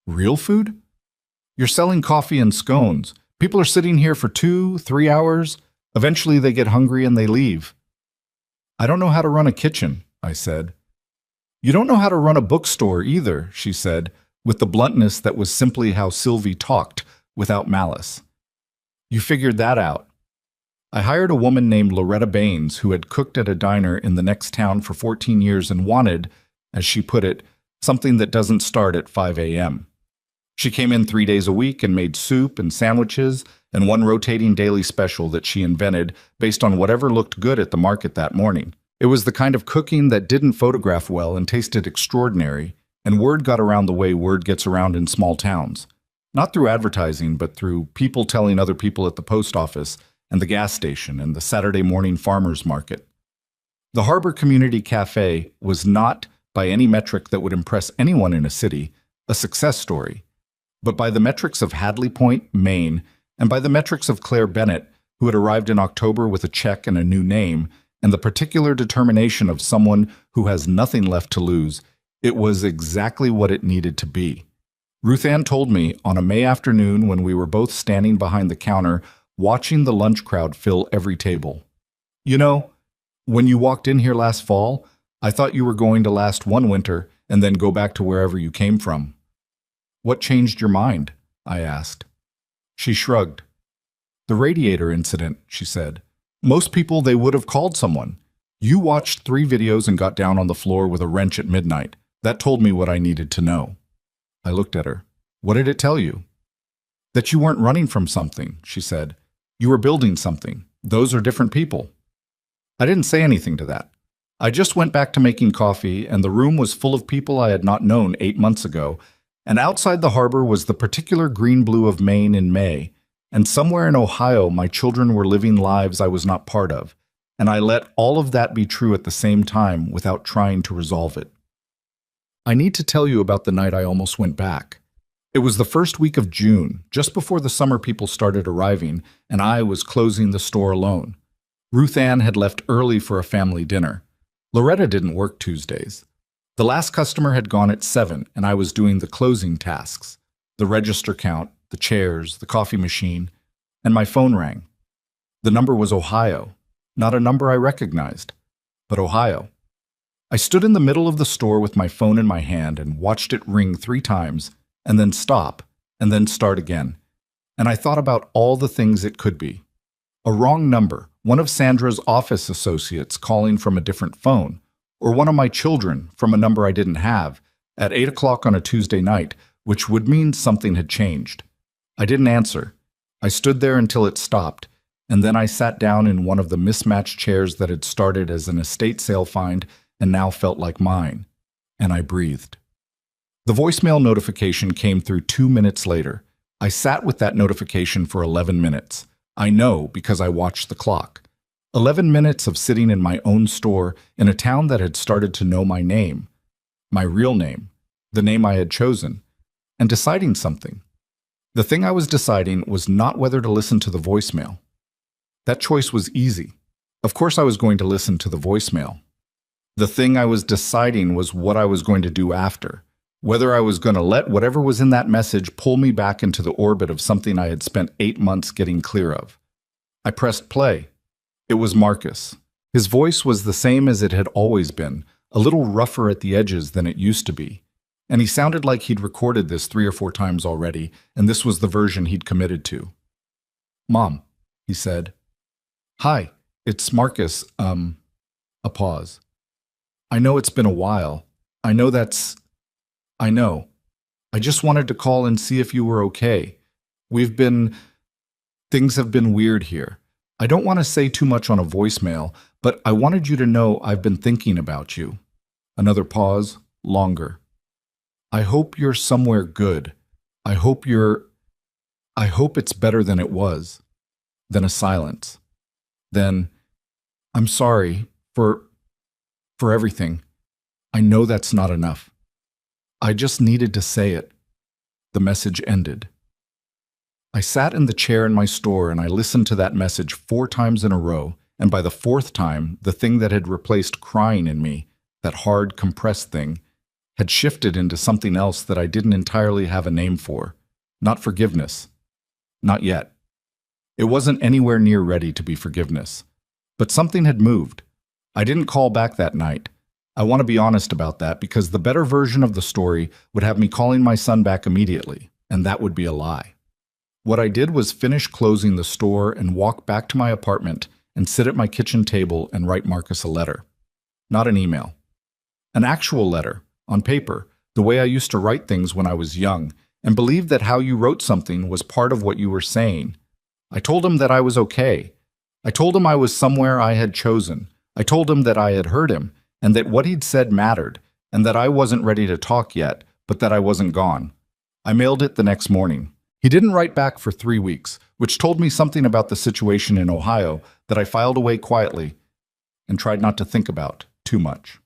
"Real food? You're selling coffee and scones. People are sitting here for 2-3 hours. Eventually they get hungry and they leave." "I don't know how to run a kitchen," I said. "You don't know how to run a bookstore either," she said, with the bluntness that was simply how Sylvie talked, without malice. "You figured that out." I hired a woman named Loretta Baines who had cooked at a diner in the next town for 14 years and wanted, as she put it, something that doesn't start at 5 a.m. She came in 3 days a week and made soup and sandwiches and one rotating daily special that she invented based on whatever looked good at the market that morning. It was the kind of cooking that didn't photograph well and tasted extraordinary, and word got around the way word gets around in small towns. Not through advertising, but through people telling other people at the post office and the gas station and the Saturday morning farmers market. The Harbor Community Cafe was not, by any metric that would impress anyone in a city, a success story, but by the metrics of Hadley Point, Maine, and by the metrics of Claire Bennett, who had arrived in October with a check and a new name, and the particular determination of someone who has nothing left to lose, it was exactly what it needed to be. Ruth Ann told me on a May afternoon when we were both standing behind the counter watching the lunch crowd fill every table. "You know, when you walked in here last fall, I thought you were going to last one winter and then go back to wherever you came from." "What changed your mind?" I asked. She shrugged. "The radiator incident," she said. "Most people, they would have called someone. You watched 3 videos and got down on the floor with a wrench at midnight. That told me what I needed to know." I looked at her. "What did it tell you?" "That you weren't running from something," she said. "You were building something. Those are different people." I didn't say anything to that. I just went back to making coffee, and the room was full of people I had not known 8 months ago, and outside the harbor was the particular green-blue of Maine in May, and somewhere in Ohio my children were living lives I was not part of, and I let all of that be true at the same time without trying to resolve it. I need to tell you about the night I almost went back. It was the first week of June, just before the summer people started arriving, and I was closing the store alone. Ruth Ann had left early for a family dinner. Loretta didn't work Tuesdays. The last customer had gone at 7, and I was doing the closing tasks, the register count, the chairs, the coffee machine, and my phone rang. The number was Ohio, not a number I recognized, but Ohio. I stood in the middle of the store with my phone in my hand and watched it ring 3 times, and then stop, and then start again. And I thought about all the things it could be. A wrong number, one of Sandra's office associates calling from a different phone, or one of my children from a number I didn't have, at 8 o'clock on a Tuesday night, which would mean something had changed. I didn't answer. I stood there until it stopped, and then I sat down in one of the mismatched chairs that had started as an estate sale find and now felt like mine, and I breathed. The voicemail notification came through 2 minutes later. I sat with that notification for 11 minutes. I know because I watched the clock. 11 minutes of sitting in my own store in a town that had started to know my name, my real name, the name I had chosen, and deciding something. The thing I was deciding was not whether to listen to the voicemail. That choice was easy. Of course I was going to listen to the voicemail. The thing I was deciding was what I was going to do after, whether I was going to let whatever was in that message pull me back into the orbit of something I had spent 8 months getting clear of. I pressed play. It was Marcus. His voice was the same as it had always been, a little rougher at the edges than it used to be. And he sounded like he'd recorded this 3 or 4 times already, and this was the version he'd committed to. "Mom," he said. "Hi, it's Marcus, a pause. "I know it's been a while. I know. I just wanted to call and see if you were okay. Things have been weird here. I don't want to say too much on a voicemail, but I wanted you to know I've been thinking about you." Another pause, longer. "I hope you're somewhere good. I hope it's better than it was." Then a silence. Then, "I'm sorry for everything. I know that's not enough. I just needed to say it." The message ended. I sat in the chair in my store and I listened to that message 4 times in a row, and by the 4th time, the thing that had replaced crying in me, that hard, compressed thing, had shifted into something else that I didn't entirely have a name for. Not forgiveness. Not yet. It wasn't anywhere near ready to be forgiveness. But something had moved. I didn't call back that night. I want to be honest about that because the better version of the story would have me calling my son back immediately, and that would be a lie. What I did was finish closing the store and walk back to my apartment and sit at my kitchen table and write Marcus a letter. Not an email. An actual letter, on paper, the way I used to write things when I was young, and believed that how you wrote something was part of what you were saying. I told him that I was okay. I told him I was somewhere I had chosen. I told him that I had heard him, and that what he'd said mattered, and that I wasn't ready to talk yet, but that I wasn't gone. I mailed it the next morning. He didn't write back for 3 weeks, which told me something about the situation in Ohio that I filed away quietly and tried not to think about too much.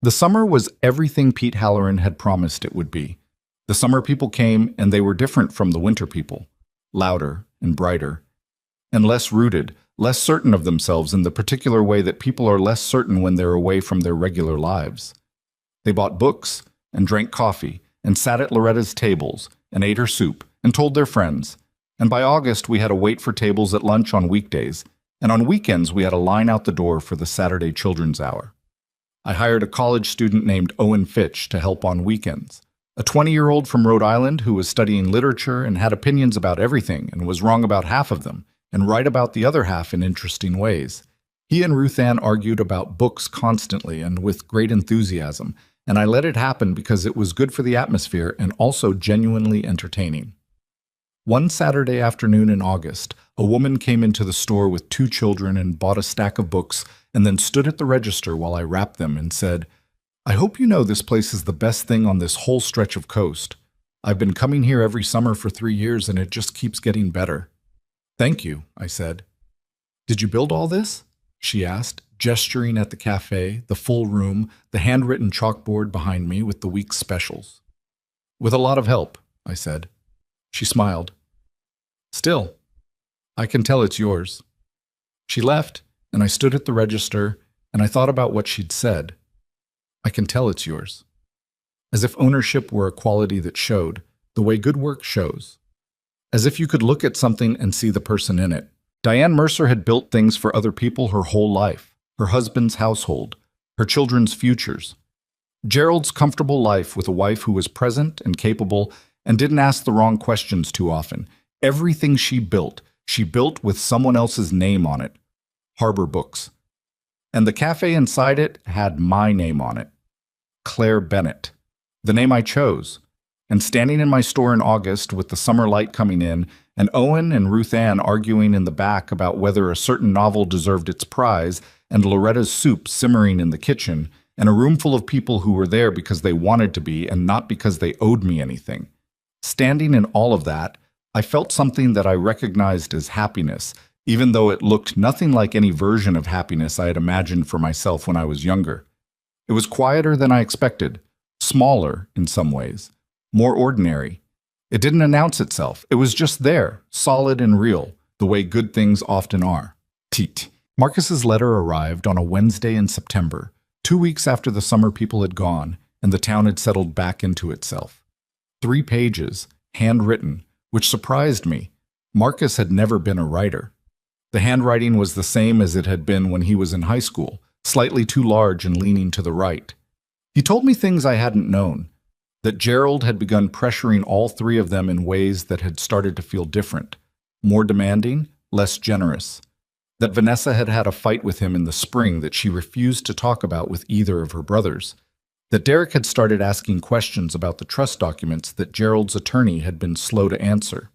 The summer was everything Pete Halloran had promised it would be. The summer people came, and they were different from the winter people, louder and brighter, and less rooted, less certain of themselves in the particular way that people are less certain when they're away from their regular lives. They bought books and drank coffee and sat at Loretta's tables and ate her soup and told their friends. And by August, we had to wait for tables at lunch on weekdays, and on weekends we had a line out the door for the Saturday Children's Hour. I hired a college student named Owen Fitch to help on weekends, a 20-year-old from Rhode Island who was studying literature and had opinions about everything and was wrong about half of them, and right about the other half in interesting ways. He and Ruth Ann argued about books constantly and with great enthusiasm, and I let it happen because it was good for the atmosphere and also genuinely entertaining. One Saturday afternoon in August, a woman came into the store with 2 children and bought a stack of books and then stood at the register while I wrapped them and said, "I hope you know this place is the best thing on this whole stretch of coast. I've been coming here every summer for 3 years and it just keeps getting better." "Thank you," I said. "Did you build all this?" she asked, gesturing at the cafe, the full room, the handwritten chalkboard behind me with the week's specials. "With a lot of help," I said. She smiled. "Still, I can tell it's yours." She left, and I stood at the register, and I thought about what she'd said. "I can tell it's yours." As if ownership were a quality that showed, the way good work shows. As if you could look at something and see the person in it. Diane Mercer had built things for other people her whole life, her husband's household, her children's futures. Gerald's comfortable life with a wife who was present and capable and didn't ask the wrong questions too often. Everything she built with someone else's name on it. Harbor Books. And the cafe inside it had my name on it. Claire Bennett. The name I chose. And standing in my store in August with the summer light coming in, and Owen and Ruth Ann arguing in the back about whether a certain novel deserved its prize, and Loretta's soup simmering in the kitchen, and a room full of people who were there because they wanted to be and not because they owed me anything. Standing in all of that, I felt something that I recognized as happiness, even though it looked nothing like any version of happiness I had imagined for myself when I was younger. It was quieter than I expected, smaller in some ways, more ordinary. It didn't announce itself. It was just there, solid and real, the way good things often are. Teet. Marcus's letter arrived on a Wednesday in September, 2 weeks after the summer people had gone and the town had settled back into itself. 3 pages, handwritten, which surprised me. Marcus had never been a writer. The handwriting was the same as it had been when he was in high school, slightly too large and leaning to the right. He told me things I hadn't known, that Gerald had begun pressuring all 3 of them in ways that had started to feel different, more demanding, less generous. That Vanessa had had a fight with him in the spring that she refused to talk about with either of her brothers. That Derek had started asking questions about the trust documents that Gerald's attorney had been slow to answer.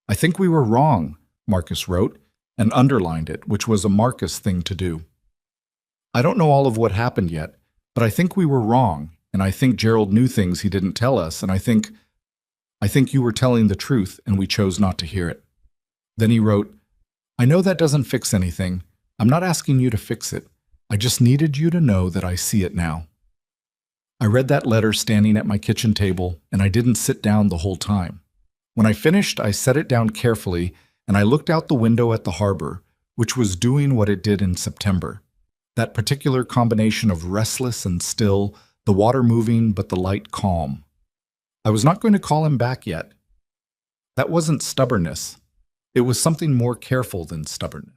"I think we were wrong," Marcus wrote, and underlined it, which was a Marcus thing to do. "I don't know all of what happened yet, but I think we were wrong, and I think Gerald knew things he didn't tell us, and I think you were telling the truth, and we chose not to hear it." Then he wrote, "I know that doesn't fix anything. I'm not asking you to fix it. I just needed you to know that I see it now." I read that letter standing at my kitchen table, and I didn't sit down the whole time. When I finished, I set it down carefully, and I looked out the window at the harbor, which was doing what it did in September. That particular combination of restless and still, the water moving but the light calm. I was not going to call him back yet. That wasn't stubbornness. It was something more careful than stubbornness.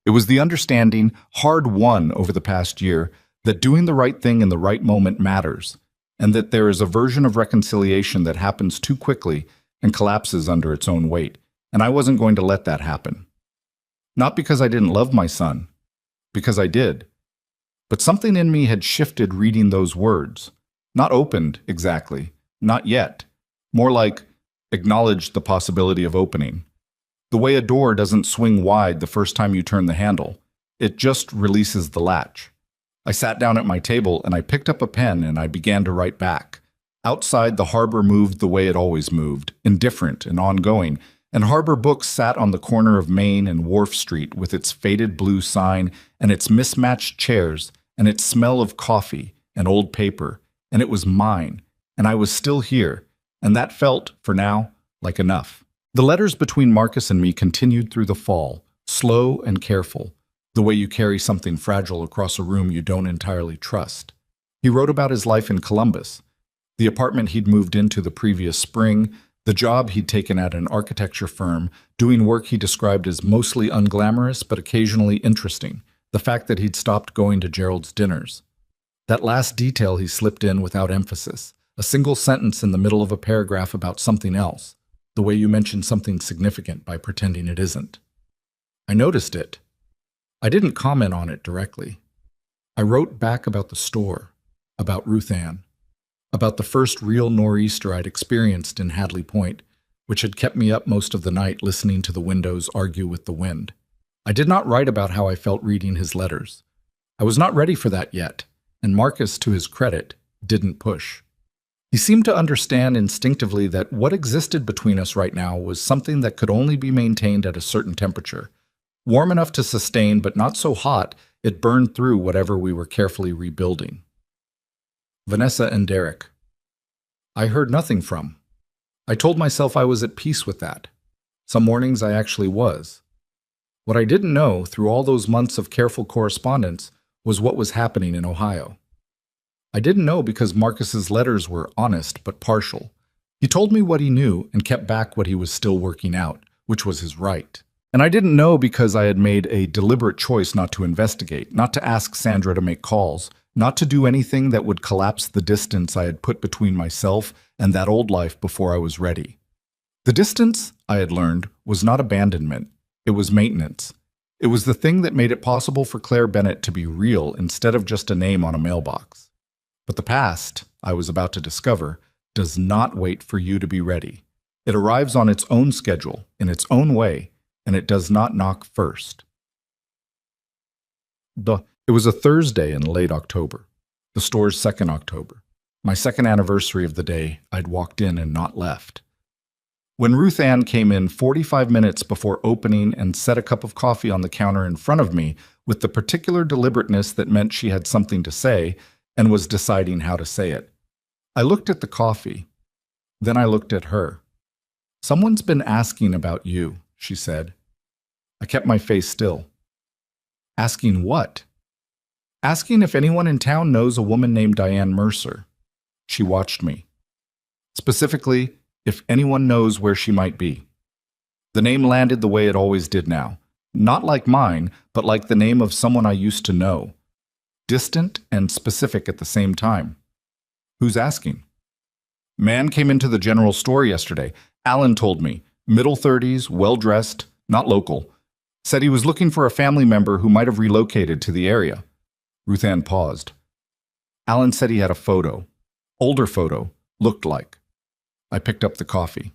It was the understanding, hard-won over the past year, that doing the right thing in the right moment matters, and that there is a version of reconciliation that happens too quickly and collapses under its own weight, and I wasn't going to let that happen. Not because I didn't love my son, because I did. But something in me had shifted reading those words. Not opened, exactly. Not yet. More like acknowledged the possibility of opening. The way a door doesn't swing wide the first time you turn the handle. It just releases the latch. I sat down at my table and I picked up a pen and I began to write back. Outside, the harbor moved the way it always moved, indifferent and ongoing, and Harbor Books sat on the corner of Main and Wharf Street with its faded blue sign and its mismatched chairs and its smell of coffee and old paper, and it was mine, and I was still here, and that felt, for now, like enough. The letters between Marcus and me continued through the fall, slow and careful, the way you carry something fragile across a room you don't entirely trust. He wrote about his life in Columbus, the apartment he'd moved into the previous spring, the job he'd taken at an architecture firm, doing work he described as mostly unglamorous but occasionally interesting, the fact that he'd stopped going to Gerald's dinners. That last detail he slipped in without emphasis, a single sentence in the middle of a paragraph about something else, the way you mention something significant by pretending it isn't. I noticed it. I didn't comment on it directly. I wrote back about the store, about Ruth Ann, about the first real nor'easter I'd experienced in Hadley Point, which had kept me up most of the night listening to the windows argue with the wind. I did not write about how I felt reading his letters. I was not ready for that yet, and Marcus, to his credit, didn't push. He seemed to understand instinctively that what existed between us right now was something that could only be maintained at a certain temperature, warm enough to sustain but not so hot it burned through whatever we were carefully rebuilding. Vanessa and Derek. I heard nothing from. I told myself I was at peace with that. Some mornings I actually was. What I didn't know, through all those months of careful correspondence, was what was happening in Ohio. I didn't know because Marcus's letters were honest but partial. He told me what he knew and kept back what he was still working out, which was his right. And I didn't know because I had made a deliberate choice not to investigate, not to ask Sandra to make calls, not to do anything that would collapse the distance I had put between myself and that old life before I was ready. The distance, I had learned, was not abandonment. It was maintenance. It was the thing that made it possible for Claire Bennett to be real instead of just a name on a mailbox. But the past, I was about to discover, does not wait for you to be ready. It arrives on its own schedule, in its own way, and it does not knock first. It was a Thursday in late October, the store's 2nd October, my 2nd anniversary of the day I'd walked in and not left. When Ruth Ann came in 45 minutes before opening and set a cup of coffee on the counter in front of me with the particular deliberateness that meant she had something to say and was deciding how to say it, I looked at the coffee. Then I looked at her. "Someone's been asking about you," she said. I kept my face still. "Asking what?" "Asking if anyone in town knows a woman named Diane Mercer." She watched me. "Specifically, if anyone knows where she might be." The name landed the way it always did now. Not like mine, but like the name of someone I used to know. Distant and specific at the same time. "Who's asking?" "Man came into the general store yesterday. Alan told me. Middle 30s, well-dressed, not local. Said he was looking for a family member who might have relocated to the area." Ruth Ann paused. "Alan said he had a photo. Older photo. Looked like." I picked up the coffee.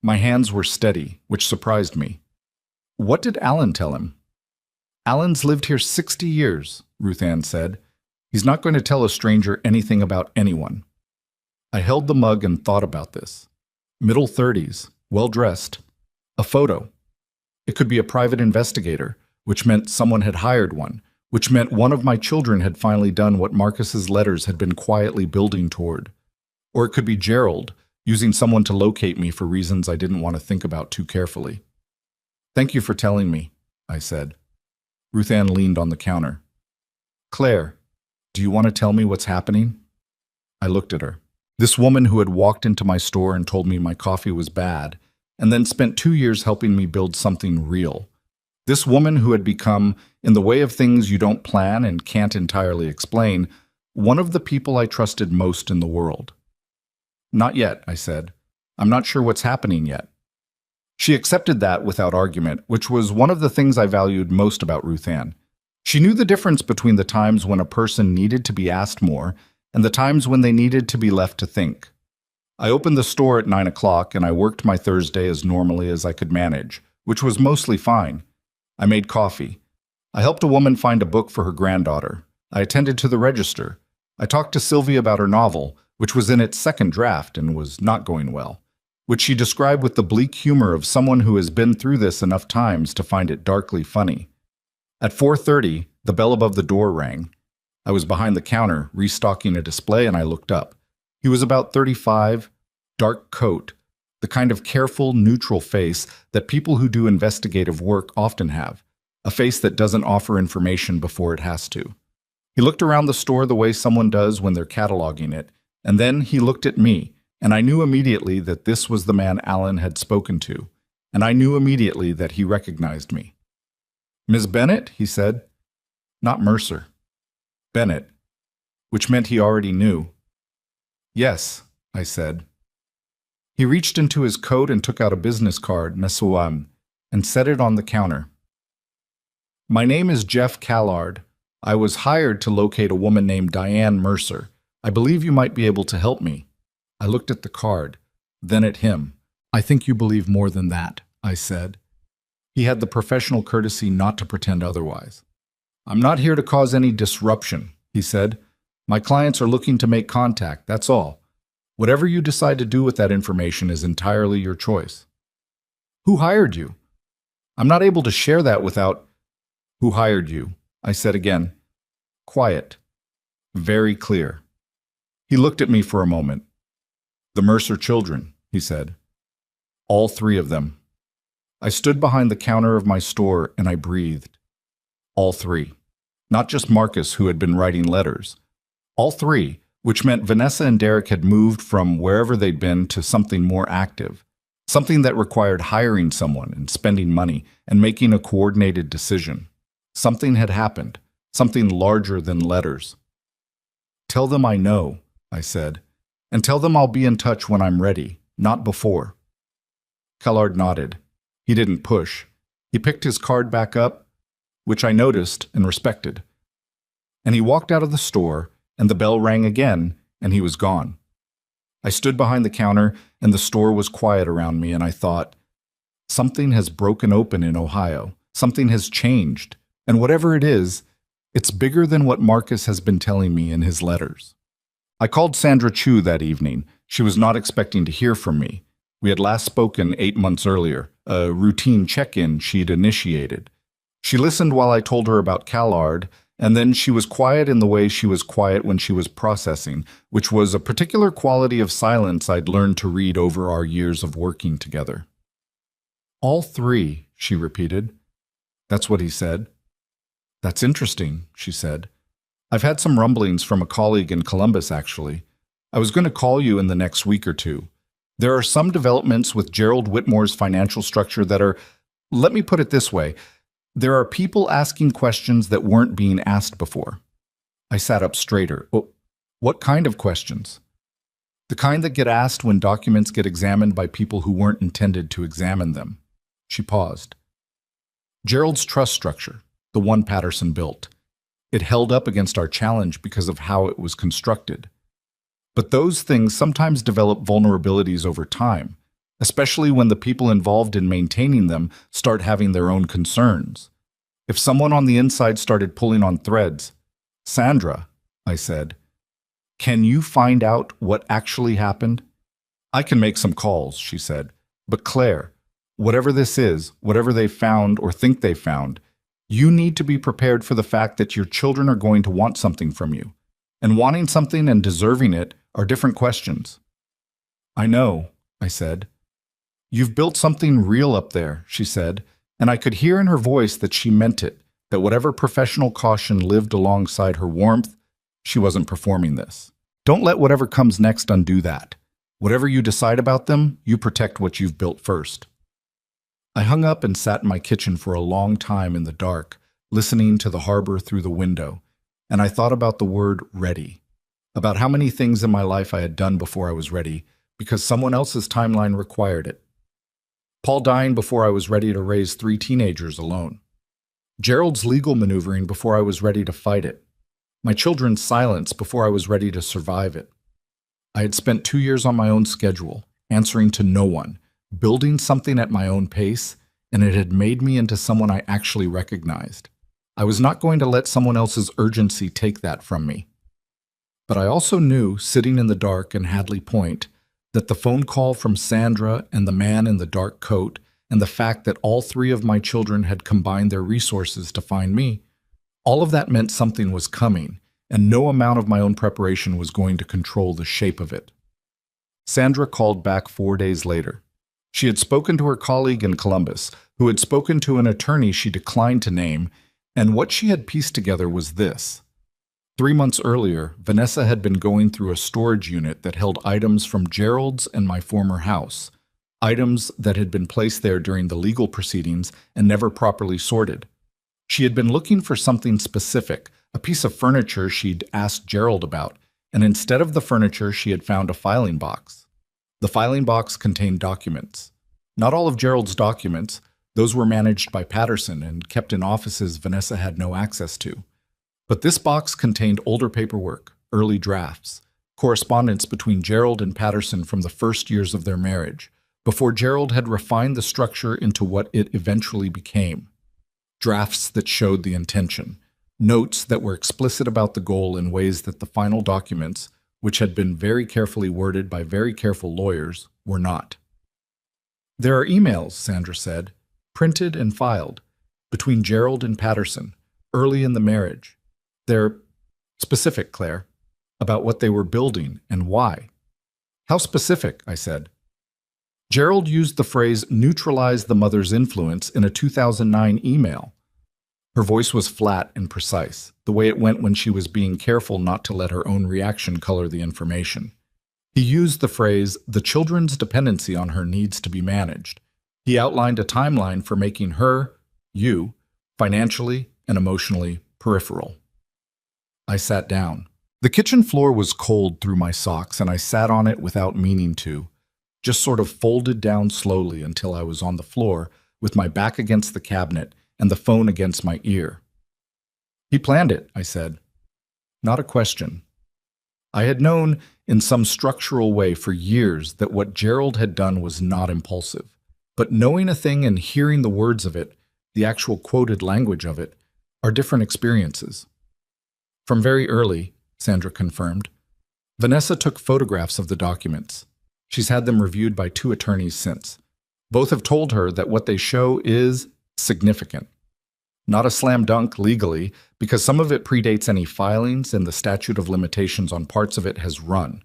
My hands were steady, which surprised me. "What did Alan tell him?" "Alan's lived here 60 years, Ruth Ann said. He's not going to tell a stranger anything about anyone." I held the mug and thought about this. Middle 30s, well-dressed. A photo. It could be a private investigator, which meant someone had hired one, which meant one of my children had finally done what Marcus's letters had been quietly building toward. Or it could be Gerald, using someone to locate me for reasons I didn't want to think about too carefully. "Thank you for telling me," I said. Ruth Ann leaned on the counter. "Claire, do you want to tell me what's happening?" I looked at her. This woman who had walked into my store and told me my coffee was bad, and then spent 2 years helping me build something real. This woman who had become, in the way of things you don't plan and can't entirely explain, one of the people I trusted most in the world. "Not yet," I said. "I'm not sure what's happening yet." She accepted that without argument, which was one of the things I valued most about Ruth Ann. She knew the difference between the times when a person needed to be asked more and the times when they needed to be left to think. I opened the store at 9 o'clock and I worked my Thursday as normally as I could manage, which was mostly fine. I made coffee. I helped a woman find a book for her granddaughter. I attended to the register. I talked to Sylvia about her novel, which was in its 2nd draft and was not going well, which she described with the bleak humor of someone who has been through this enough times to find it darkly funny. At 4:30, the bell above the door rang. I was behind the counter, restocking a display, and I looked up. He was about 35, dark coat, the kind of careful, neutral face that people who do investigative work often have, a face that doesn't offer information before it has to. He looked around the store the way someone does when they're cataloging it, and then he looked at me, and I knew immediately that this was the man Alan had spoken to, and I knew immediately that he recognized me. "Miss Bennett?" he said. "Not Mercer. Bennett," which meant he already knew. "Yes," I said. He reached into his coat and took out a business card, Mesuam, and set it on the counter. "My name is Jeff Callard. I was hired to locate a woman named Diane Mercer. I believe you might be able to help me." I looked at the card, then at him. "I think you believe more than that," I said. He had the professional courtesy not to pretend otherwise. "I'm not here to cause any disruption," he said. "My clients are looking to make contact, that's all. Whatever you decide to do with that information is entirely your choice." "Who hired you?" "I'm not able to share that without—" "Who hired you?" I said again. Quiet. Very clear. He looked at me for a moment. "The Mercer children," he said. "All 3 of them." I stood behind the counter of my store and I breathed. All 3. Not just Marcus, who had been writing letters. All 3, which meant Vanessa and Derek had moved from wherever they'd been to something more active. Something that required hiring someone and spending money and making a coordinated decision. Something had happened. Something larger than letters. Tell them I know, I said, and tell them I'll be in touch when I'm ready, not before. Callard nodded. He didn't push. He picked his card back up, which I noticed and respected. And he walked out of the store, and the bell rang again, and he was gone. I stood behind the counter, and the store was quiet around me, and I thought, something has broken open in Ohio. Something has changed, and whatever it is, it's bigger than what Marcus has been telling me in his letters. I called Sandra Chu that evening. She was not expecting to hear from me. We had last spoken 8 months earlier, a routine check-in she'd initiated. She listened while I told her about Callard, and then she was quiet in the way she was quiet when she was processing, which was a particular quality of silence I'd learned to read over our years of working together. All three, she repeated. That's what he said. That's interesting, she said. I've had some rumblings from a colleague in Columbus, actually. I was going to call you in the next week or two. There are some developments with Gerald Whitmore's financial structure that are, let me put it this way, there are people asking questions that weren't being asked before. I sat up straighter. Oh, what kind of questions? The kind that get asked when documents get examined by people who weren't intended to examine them. She paused. Gerald's trust structure, the one Patterson built. It held up against our challenge because of how it was constructed. But those things sometimes develop vulnerabilities over time, especially when the people involved in maintaining them start having their own concerns. If someone on the inside started pulling on threads, Sandra, I said, can you find out what actually happened? I can make some calls, she said, but Claire, whatever this is, whatever they found or think they found, you need to be prepared for the fact that your children are going to want something from you. And wanting something and deserving it are different questions. I know, I said. You've built something real up there, she said, and I could hear in her voice that she meant it, that whatever professional caution lived alongside her warmth, she wasn't performing this. Don't let whatever comes next undo that. Whatever you decide about them, you protect what you've built first. I hung up and sat in my kitchen for a long time in the dark, listening to the harbor through the window, and I thought about the word ready, about how many things in my life I had done before I was ready, because someone else's timeline required it. Paul dying before I was ready to raise 3 teenagers alone. Gerald's legal maneuvering before I was ready to fight it. My children's silence before I was ready to survive it. I had spent 2 years on my own schedule, answering to no one, building something at my own pace, and it had made me into someone I actually recognized. I was not going to let someone else's urgency take that from me. But I also knew, sitting in the dark in Hadley Point, that the phone call from Sandra and the man in the dark coat, and the fact that all 3 of my children had combined their resources to find me, all of that meant something was coming, and no amount of my own preparation was going to control the shape of it. Sandra called back 4 days later. She had spoken to her colleague in Columbus, who had spoken to an attorney she declined to name, and what she had pieced together was this. 3 months earlier, Vanessa had been going through a storage unit that held items from Gerald's and my former house, items that had been placed there during the legal proceedings and never properly sorted. She had been looking for something specific, a piece of furniture she'd asked Gerald about, and instead of the furniture, she had found a filing box. The filing box contained documents. Not all of Gerald's documents. Those were managed by Patterson and kept in offices Vanessa had no access to. But this box contained older paperwork, early drafts, correspondence between Gerald and Patterson from the first years of their marriage, before Gerald had refined the structure into what it eventually became. Drafts that showed the intention, notes that were explicit about the goal in ways that the final documents, which had been very carefully worded by very careful lawyers, were not. There are emails, Sandra said, printed and filed, between Gerald and Patterson, early in the marriage. They're specific, Claire, about what they were building and why. How specific, I said. Gerald used the phrase neutralize the mother's influence in a 2009 email. Her voice was flat and precise, the way it went when she was being careful not to let her own reaction color the information. He used the phrase, the children's dependency on her needs to be managed. He outlined a timeline for making her, you, financially and emotionally peripheral. I sat down. The kitchen floor was cold through my socks, and I sat on it without meaning to, just sort of folded down slowly until I was on the floor with my back against the cabinet and the phone against my ear. He planned it, I said. Not a question. I had known in some structural way for years that what Gerald had done was not impulsive, but knowing a thing and hearing the words of it, the actual quoted language of it, are different experiences. From very early, Sandra confirmed, Vanessa took photographs of the documents. She's had them reviewed by 2 attorneys since. Both have told her that what they show is significant. Not a slam dunk legally, because some of it predates any filings and the statute of limitations on parts of it has run.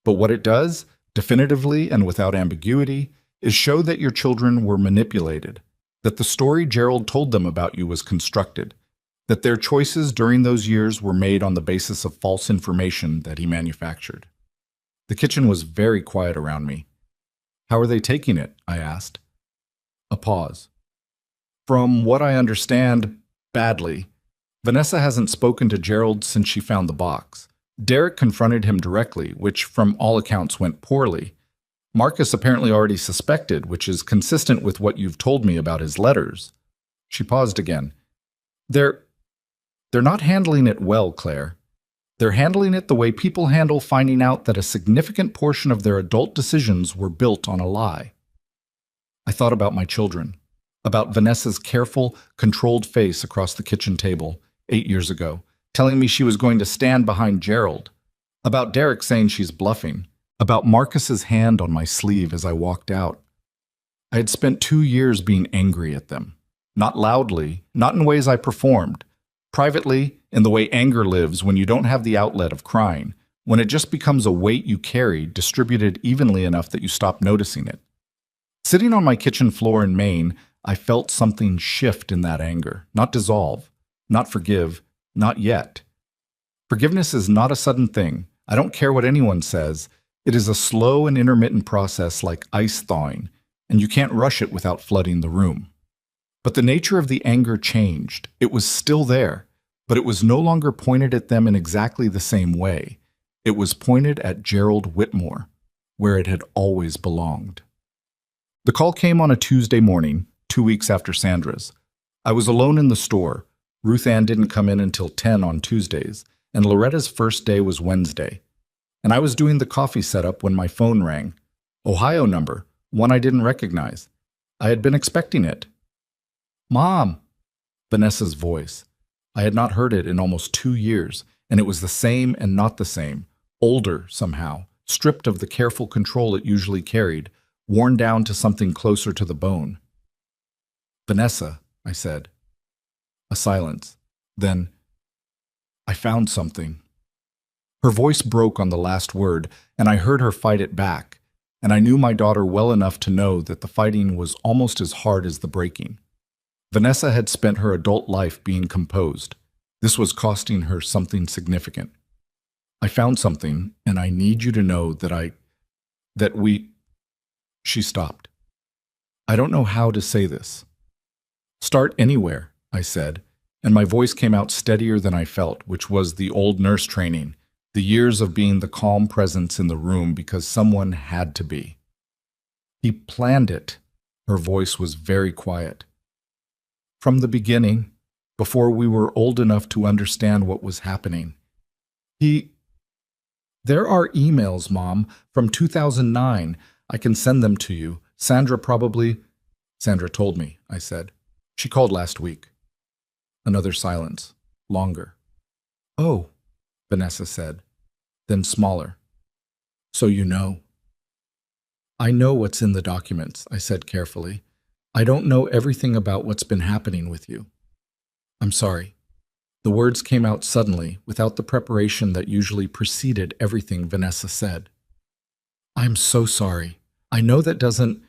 But what it does, definitively and without ambiguity, is show that your children were manipulated, that the story Gerald told them about you was constructed, that their choices during those years were made on the basis of false information that he manufactured. The kitchen was very quiet around me. How are they taking it? I asked. A pause. From what I understand, badly. Vanessa hasn't spoken to Gerald since she found the box. Derek confronted him directly, which from all accounts went poorly. Marcus apparently already suspected, which is consistent with what you've told me about his letters. She paused again. They're not handling it well, Claire. They're handling it the way people handle finding out that a significant portion of their adult decisions were built on a lie. I thought about my children, about Vanessa's careful, controlled face across the kitchen table 8 years ago, telling me she was going to stand behind Gerald, about Derek saying she's bluffing, about Marcus's hand on my sleeve as I walked out. I had spent 2 years being angry at them, not loudly, not in ways I performed, privately, in the way anger lives when you don't have the outlet of crying, when it just becomes a weight you carry distributed evenly enough that you stop noticing it. Sitting on my kitchen floor in Maine, I felt something shift in that anger, not dissolve, not forgive, not yet. Forgiveness is not a sudden thing. I don't care what anyone says. It is a slow and intermittent process like ice thawing, and you can't rush it without flooding the room. But the nature of the anger changed. It was still there, but it was no longer pointed at them in exactly the same way. It was pointed at Gerald Whitmore, where it had always belonged. The call came on a Tuesday morning, 2 weeks after Sandra's. I was alone in the store. Ruth Ann didn't come in until 10 on Tuesdays, and Loretta's first day was Wednesday. And I was doing the coffee setup when my phone rang. Ohio number, one I didn't recognize. I had been expecting it. Mom! Vanessa's voice. I had not heard it in almost 2 years, and it was the same and not the same, older somehow, stripped of the careful control it usually carried, worn down to something closer to the bone. Vanessa, I said. A silence. Then, I found something. Her voice broke on the last word, and I heard her fight it back, and I knew my daughter well enough to know that the fighting was almost as hard as the breaking. Vanessa had spent her adult life being composed. This was costing her something significant. I found something, and I need you to know that we... She stopped. I don't know how to say this. Start anywhere, I said, and my voice came out steadier than I felt, which was the old nurse training, the years of being the calm presence in the room because someone had to be. He planned it. Her voice was very quiet. From the beginning, before we were old enough to understand what was happening. There are emails, Mom, from 2009. I can send them to you. Sandra told me, I said. She called last week. Another silence, longer. Oh, Vanessa said, then smaller. So you know. I know what's in the documents, I said carefully. I don't know everything about what's been happening with you. I'm sorry. The words came out suddenly, without the preparation that usually preceded everything Vanessa said. I'm so sorry. I know it doesn't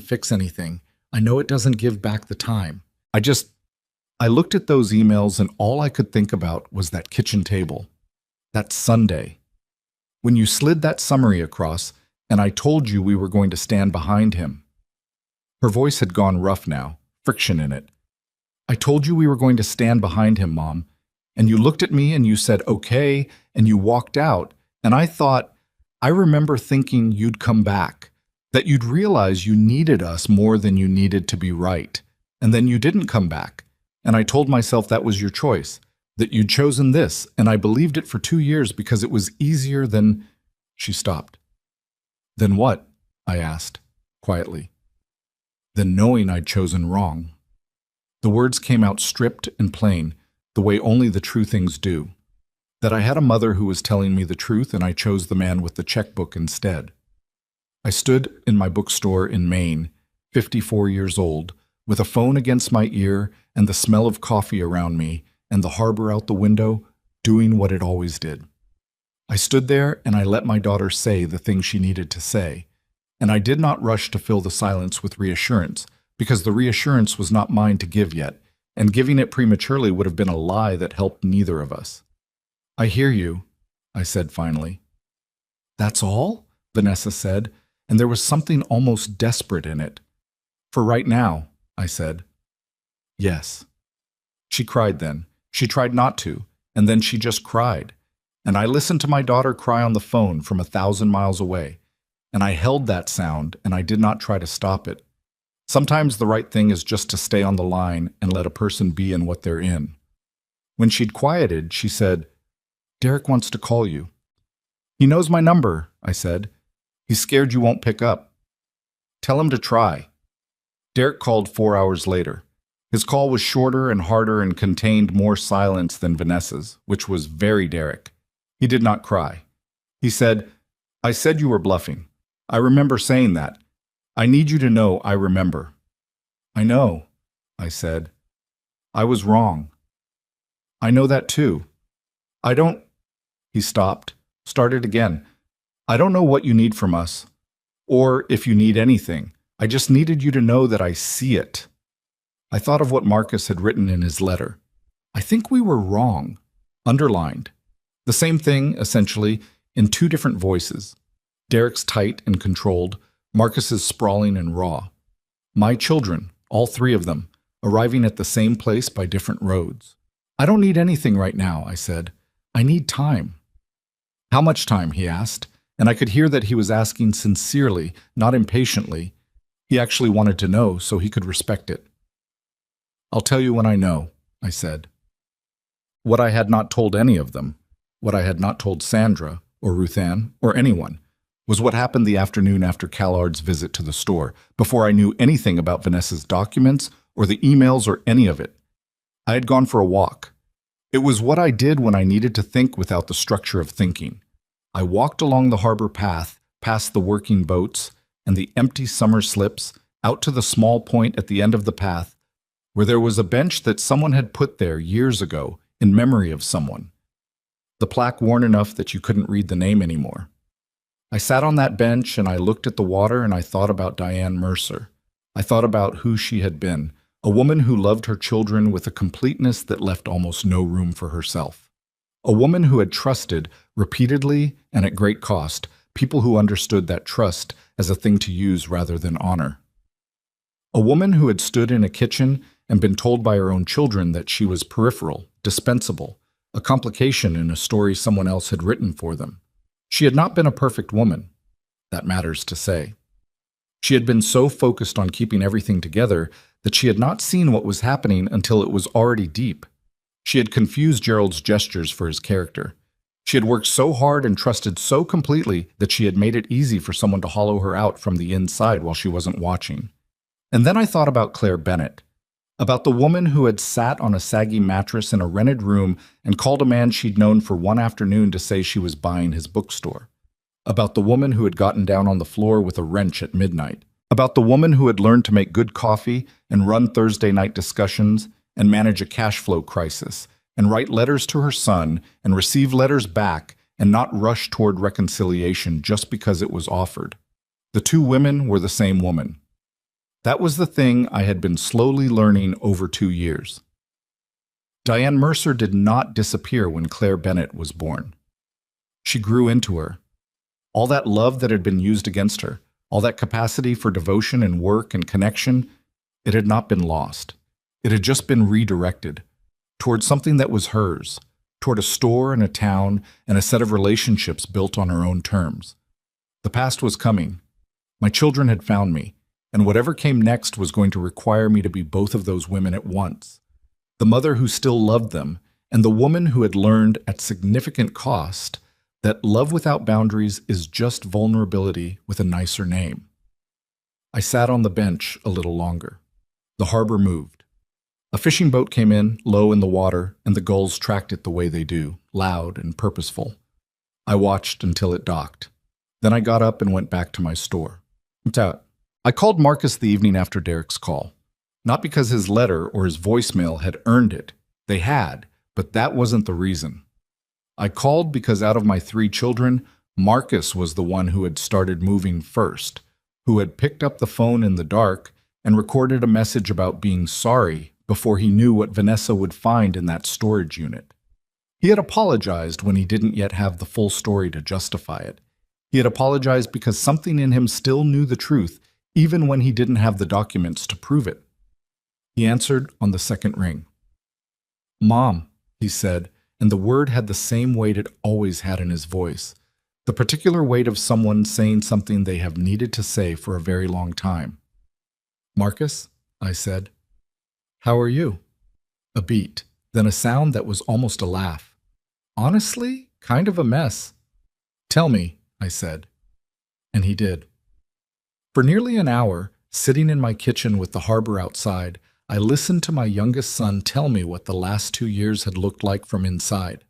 fix anything. I know it doesn't give back the time. I looked at those emails and all I could think about was that kitchen table. That Sunday. When you slid that summary across and I told you we were going to stand behind him. Her voice had gone rough now, friction in it. I told you we were going to stand behind him, Mom, And you looked at me and you said, okay, and you walked out. And I remember thinking you'd come back, that you'd realize you needed us more than you needed to be right. And then you didn't come back. And I told myself that was your choice, that you'd chosen this, and I believed it for 2 years because it was easier than... She stopped. Then what? I asked, quietly. Then knowing I'd chosen wrong. The words came out stripped and plain, the way only the true things do. That I had a mother who was telling me the truth and I chose the man with the checkbook instead. I stood in my bookstore in Maine, 54 years old, with a phone against my ear and the smell of coffee around me and the harbor out the window, doing what it always did. I stood there and I let my daughter say the things she needed to say, and I did not rush to fill the silence with reassurance, because the reassurance was not mine to give yet, and giving it prematurely would have been a lie that helped neither of us. I hear you, I said finally. That's all? Vanessa said, and there was something almost desperate in it. For right now, I said. Yes. She cried then. She tried not to, and then she just cried. And I listened to my daughter cry on the phone from 1,000 miles away, and I held that sound and I did not try to stop it. Sometimes the right thing is just to stay on the line and let a person be in what they're in. When she'd quieted, she said, Derek wants to call you. He knows my number, I said. He's scared you won't pick up. Tell him to try. Derek called 4 hours later. His call was shorter and harder and contained more silence than Vanessa's, which was very Derek. He did not cry. He said, I said you were bluffing. I remember saying that. I need you to know I remember. I know, I said. I was wrong. I know that too. I don't... He stopped, started again. I don't know what you need from us, or if you need anything. I just needed you to know that I see it. I thought of what Marcus had written in his letter. I think we were wrong. Underlined. The same thing, essentially, in 2 different voices. Derek's tight and controlled, Marcus's sprawling and raw. My children, all 3 of them, arriving at the same place by different roads. I don't need anything right now, I said. I need time. How much time, he asked, and I could hear that he was asking sincerely, not impatiently. He actually wanted to know so he could respect it. I'll tell you when I know, I said. What I had not told any of them, what I had not told Sandra, or Ruthann, or anyone, was what happened the afternoon after Callard's visit to the store, before I knew anything about Vanessa's documents, or the emails, or any of it. I had gone for a walk. It was what I did when I needed to think without the structure of thinking. I walked along the harbor path, past the working boats, and the empty summer slips, out to the small point at the end of the path, where there was a bench that someone had put there years ago, in memory of someone. The plaque worn enough that you couldn't read the name anymore. I sat on that bench and I looked at the water and I thought about Diane Mercer. I thought about who she had been, a woman who loved her children with a completeness that left almost no room for herself. A woman who had trusted, repeatedly and at great cost, people who understood that trust as a thing to use rather than honor. A woman who had stood in a kitchen and been told by her own children that she was peripheral, dispensable, a complication in a story someone else had written for them. She had not been a perfect woman. That matters to say. She had been so focused on keeping everything together that she had not seen what was happening until it was already deep. She had confused Gerald's gestures for his character. She had worked so hard and trusted so completely that she had made it easy for someone to hollow her out from the inside while she wasn't watching. And then I thought about Claire Bennett, about the woman who had sat on a saggy mattress in a rented room and called a man she'd known for one afternoon to say she was buying his bookstore. About the woman who had gotten down on the floor with a wrench at midnight. About the woman who had learned to make good coffee and run Thursday night discussions and manage a cash flow crisis and write letters to her son and receive letters back and not rush toward reconciliation just because it was offered. The 2 women were the same woman. That was the thing I had been slowly learning over 2 years. Diane Mercer did not disappear when Claire Bennett was born. She grew into her. All that love that had been used against her, all that capacity for devotion and work and connection, it had not been lost. It had just been redirected toward something that was hers, toward a store and a town and a set of relationships built on our own terms. The past was coming. My children had found me, and whatever came next was going to require me to be both of those women at once. The mother who still loved them, and the woman who had learned at significant cost that love without boundaries is just vulnerability with a nicer name. I sat on the bench a little longer. The harbor moved. A fishing boat came in, low in the water, and the gulls tracked it the way they do, loud and purposeful. I watched until it docked. Then I got up and went back to my store. I called Marcus the evening after Derek's call. Not because his letter or his voicemail had earned it. They had, but that wasn't the reason. I called because out of my 3 children, Marcus was the one who had started moving first, who had picked up the phone in the dark and recorded a message about being sorry before he knew what Vanessa would find in that storage unit. He had apologized when he didn't yet have the full story to justify it. He had apologized because something in him still knew the truth, even when he didn't have the documents to prove it. He answered on the second ring. "Mom," he said, and the word had the same weight it always had in his voice, the particular weight of someone saying something they have needed to say for a very long time. "Marcus," I said. "How are you?" A beat, then a sound that was almost a laugh. "Honestly, kind of a mess." "Tell me," I said. And he did. For nearly an hour, sitting in my kitchen with the harbor outside, I listened to my youngest son tell me what the last 2 years had looked like from inside.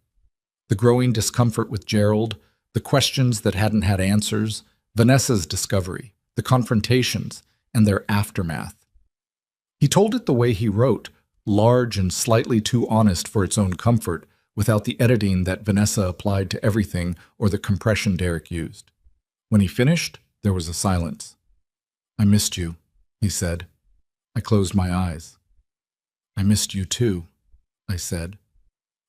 The growing discomfort with Gerald, the questions that hadn't had answers, Vanessa's discovery, the confrontations, and their aftermath. He told it the way he wrote, large and slightly too honest for its own comfort, without the editing that Vanessa applied to everything or the compression Derek used. When he finished, there was a silence. "I missed you," he said. I closed my eyes. "I missed you too," I said,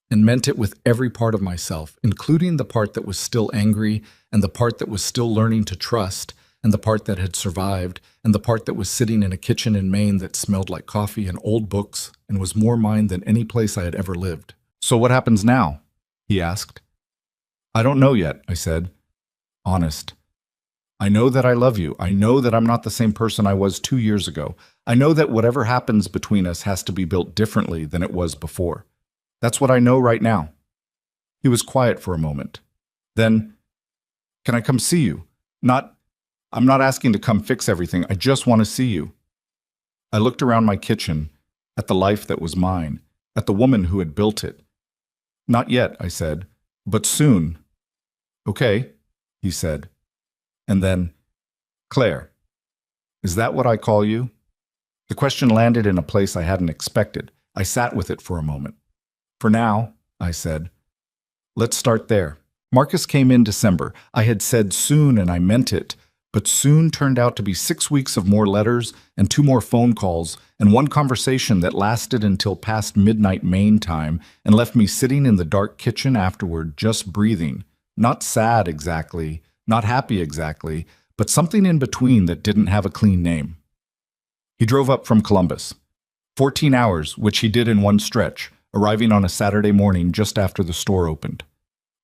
and meant it with every part of myself, including the part that was still angry, and the part that was still learning to trust, and the part that had survived, and the part that was sitting in a kitchen in Maine that smelled like coffee and old books and was more mine than any place I had ever lived. "So what happens now?" he asked. "I don't know yet," I said. Honest. I know that I love you. I know that I'm not the same person I was 2 years ago. I know that whatever happens between us has to be built differently than it was before. That's what I know right now. He was quiet for a moment. Then, "Can I come see you? I'm not asking to come fix everything. I just want to see you." I looked around my kitchen, at the life that was mine, at the woman who had built it. "Not yet," I said, "but soon." "Okay," he said. And then, "Claire, is that what I call you?" The question landed in a place I hadn't expected. I sat with it for a moment. "For now," I said. "Let's start there. Marcus came in December. I had said soon and I meant it, but soon turned out to be 6 weeks of more letters and 2 more phone calls and 1 conversation that lasted until past midnight Maine time and left me sitting in the dark kitchen afterward just breathing, not sad exactly, not happy exactly, but something in between that didn't have a clean name. He drove up from Columbus. 14 hours, which he did in one stretch, arriving on a Saturday morning just after the store opened.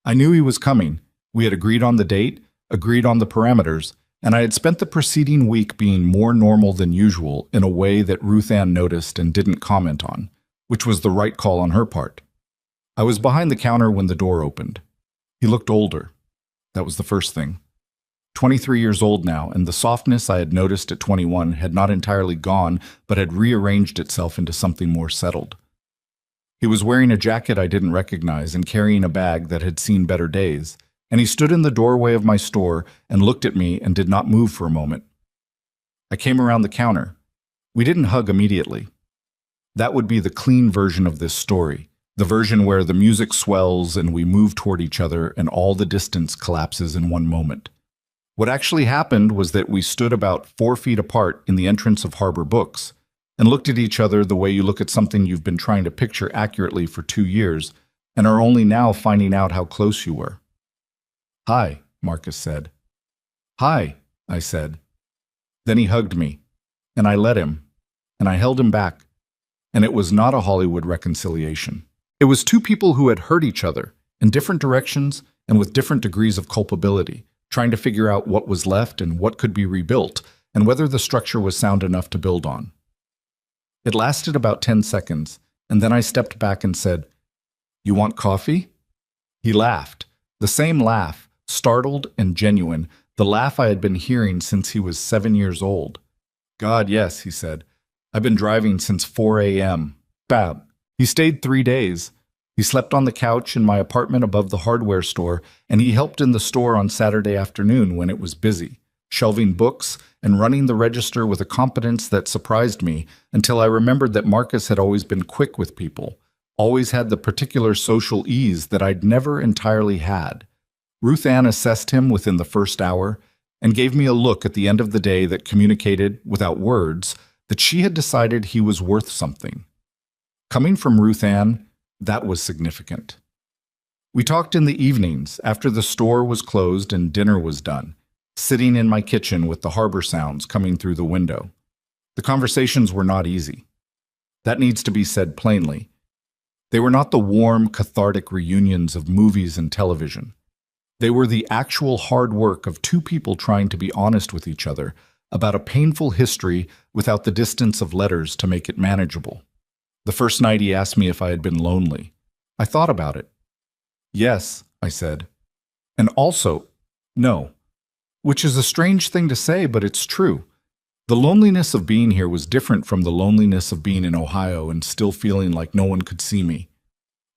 I knew he was coming. We had agreed on the date, agreed on the parameters, and I had spent the preceding week being more normal than usual in a way that Ruth Ann noticed and didn't comment on, which was the right call on her part. I was behind the counter when the door opened. He looked older. That was the first thing. 23 years old now, and the softness I had noticed at 21 had not entirely gone, but had rearranged itself into something more settled. He was wearing a jacket I didn't recognize and carrying a bag that had seen better days, and he stood in the doorway of my store and looked at me and did not move for a moment. I came around the counter. We didn't hug immediately. That would be the clean version of this story, the version where the music swells and we move toward each other and all the distance collapses in one moment. What actually happened was that we stood about 4 feet apart in the entrance of Harbor Books and looked at each other the way you look at something you've been trying to picture accurately for 2 years and are only now finding out how close you were. "Hi," Marcus said. "Hi," I said. Then he hugged me, and I let him, and I held him back, and it was not a Hollywood reconciliation. It was two people who had hurt each other in different directions and with different degrees of culpability, trying to figure out what was left and what could be rebuilt, and whether the structure was sound enough to build on. It lasted about 10 seconds, and then I stepped back and said, "You want coffee?" He laughed, the same laugh, startled and genuine, the laugh I had been hearing since he was 7 years old. "God, yes," he said. "I've been driving since 4 a.m. Bab." He stayed 3 days. He slept on the couch in my apartment above the hardware store, and he helped in the store on Saturday afternoon when it was busy, shelving books and running the register with a competence that surprised me until I remembered that Marcus had always been quick with people, always had the particular social ease that I'd never entirely had. Ruth Ann assessed him within the first hour and gave me a look at the end of the day that communicated, without words, that she had decided he was worth something. Coming from Ruth Ann, that was significant. We talked in the evenings after the store was closed and dinner was done, sitting in my kitchen with the harbor sounds coming through the window. The conversations were not easy. That needs to be said plainly. They were not the warm, cathartic reunions of movies and television. They were the actual hard work of two people trying to be honest with each other about a painful history without the distance of letters to make it manageable. The first night he asked me if I had been lonely. I thought about it. "Yes," I said. "And also, no." Which is a strange thing to say, but it's true. The loneliness of being here was different from the loneliness of being in Ohio and still feeling like no one could see me.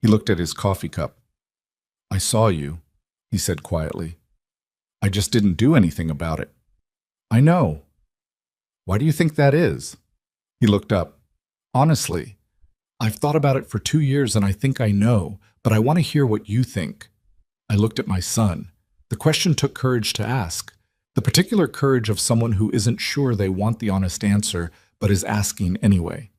He looked at his coffee cup. "I saw you," he said quietly. "I just didn't do anything about it." "I know." "Why do you think that is?" He looked up. "Honestly, I've thought about it for 2 years and I think I know, but I want to hear what you think." I looked at my son. The question took courage to ask, the particular courage of someone who isn't sure they want the honest answer, but is asking anyway.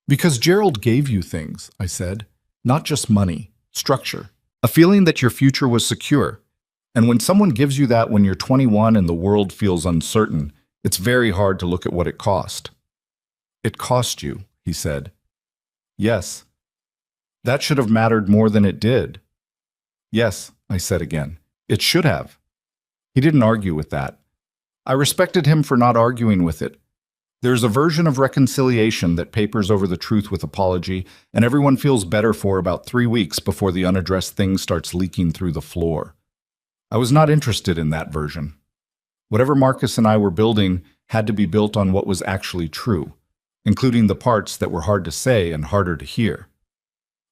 "Because Gerald gave you things," I said, "not just money, structure, a feeling that your future was secure. And when someone gives you that when you're 21 and the world feels uncertain, it's very hard to look at what it cost." "It cost you," he said. "Yes." "That should have mattered more than it did." "Yes," I said again. "It should have." He didn't argue with that. I respected him for not arguing with it. There's a version of reconciliation that papers over the truth with apology, and everyone feels better for about 3 weeks before the unaddressed thing starts leaking through the floor. I was not interested in that version. Whatever Marcus and I were building had to be built on what was actually true, including the parts that were hard to say and harder to hear.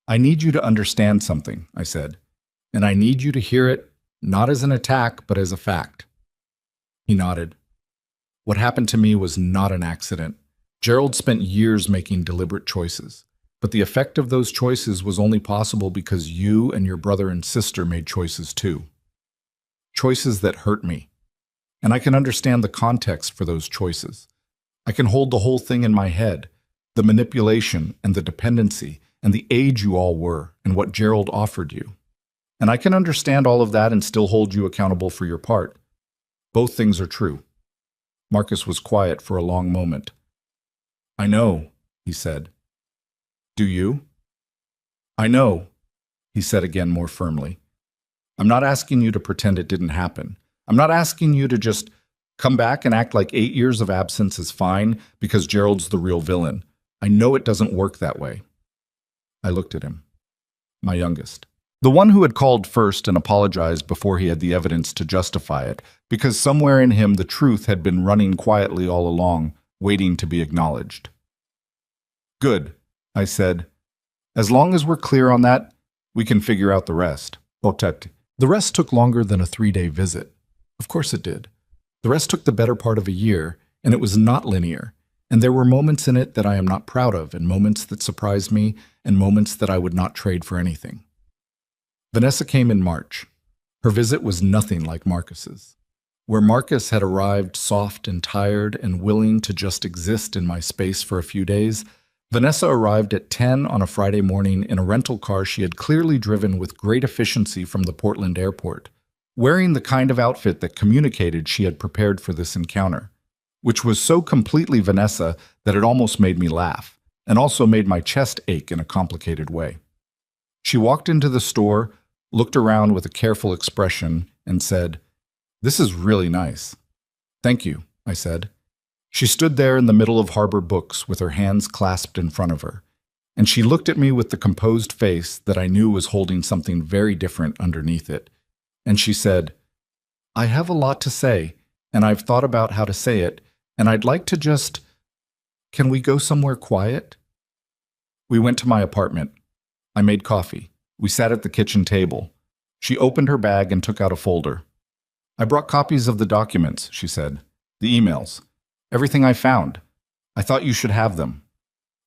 "I need you to understand something," I said, "and I need you to hear it not as an attack, but as a fact." He nodded. "What happened to me was not an accident. Gerald spent years making deliberate choices, but the effect of those choices was only possible because you and your brother and sister made choices too. Choices that hurt me. And I can understand the context for those choices. I can hold the whole thing in my head, the manipulation and the dependency and the age you all were and what Gerald offered you. And I can understand all of that and still hold you accountable for your part. Both things are true." Marcus was quiet for a long moment. "I know," he said. "Do you?" "I know," he said again more firmly. "I'm not asking you to pretend it didn't happen. I'm not asking you to just come back and act like 8 years of absence is fine because Gerald's the real villain. I know it doesn't work that way." I looked at him. My youngest. The one who had called first and apologized before he had the evidence to justify it, because somewhere in him the truth had been running quietly all along, waiting to be acknowledged. "Good," I said. "As long as we're clear on that, we can figure out the rest." The rest took longer than a 3-day visit. Of course it did. The rest took the better part of a year, and it was not linear. And there were moments in it that I am not proud of, and moments that surprised me, and moments that I would not trade for anything. Vanessa came in March. Her visit was nothing like Marcus's. Where Marcus had arrived soft and tired and willing to just exist in my space for a few days, Vanessa arrived at 10 on a Friday morning in a rental car she had clearly driven with great efficiency from the Portland airport, wearing the kind of outfit that communicated she had prepared for this encounter, which was so completely Vanessa that it almost made me laugh, and also made my chest ache in a complicated way. She walked into the store, looked around with a careful expression, and said, "This is really nice." "Thank you," I said. She stood there in the middle of Harbor Books with her hands clasped in front of her, and she looked at me with the composed face that I knew was holding something very different underneath it. And she said, "I have a lot to say, and I've thought about how to say it, and I'd like to just... Can we go somewhere quiet?" We went to my apartment. I made coffee. We sat at the kitchen table. She opened her bag and took out a folder. "I brought copies of the documents," she said. "The emails. Everything I found. I thought you should have them."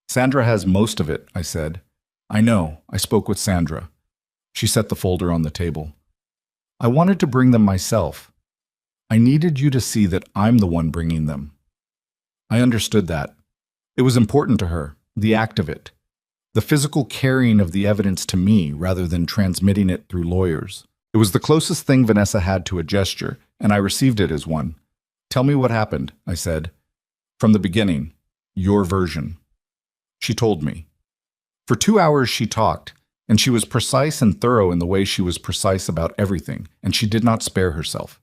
"Sandra has most of it," I said. "I know. I spoke with Sandra." She set the folder on the table. "I wanted to bring them myself. I needed you to see that I'm the one bringing them." I understood that. It was important to her, the act of it. The physical carrying of the evidence to me rather than transmitting it through lawyers. It was the closest thing Vanessa had to a gesture, and I received it as one. "Tell me what happened," I said. "From the beginning. Your version." She told me. For 2 hours she talked, and she was precise and thorough in the way she was precise about everything, and she did not spare herself.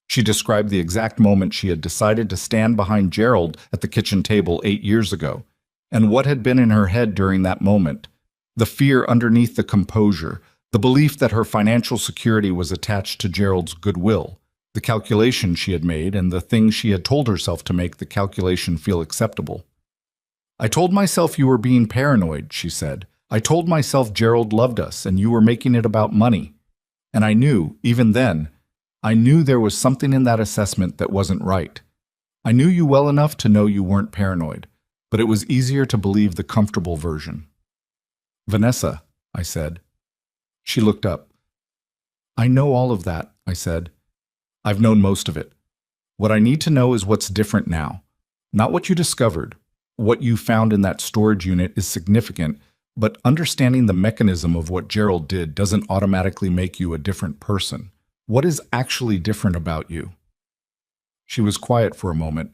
She described the exact moment she had decided to stand behind Gerald at the kitchen table 8 years ago, and what had been in her head during that moment, the fear underneath the composure, the belief that her financial security was attached to Gerald's goodwill, the calculation she had made, and the things she had told herself to make the calculation feel acceptable. "I told myself you were being paranoid," she said. "I told myself Gerald loved us and you were making it about money. And I knew, even then, I knew there was something in that assessment that wasn't right. I knew you well enough to know you weren't paranoid, but it was easier to believe the comfortable version." "Vanessa," I said. She looked up. "I know all of that," I said. "I've known most of it. What I need to know is what's different now. Not what you discovered. What you found in that storage unit is significant, but understanding the mechanism of what Gerald did doesn't automatically make you a different person. What is actually different about you?" She was quiet for a moment.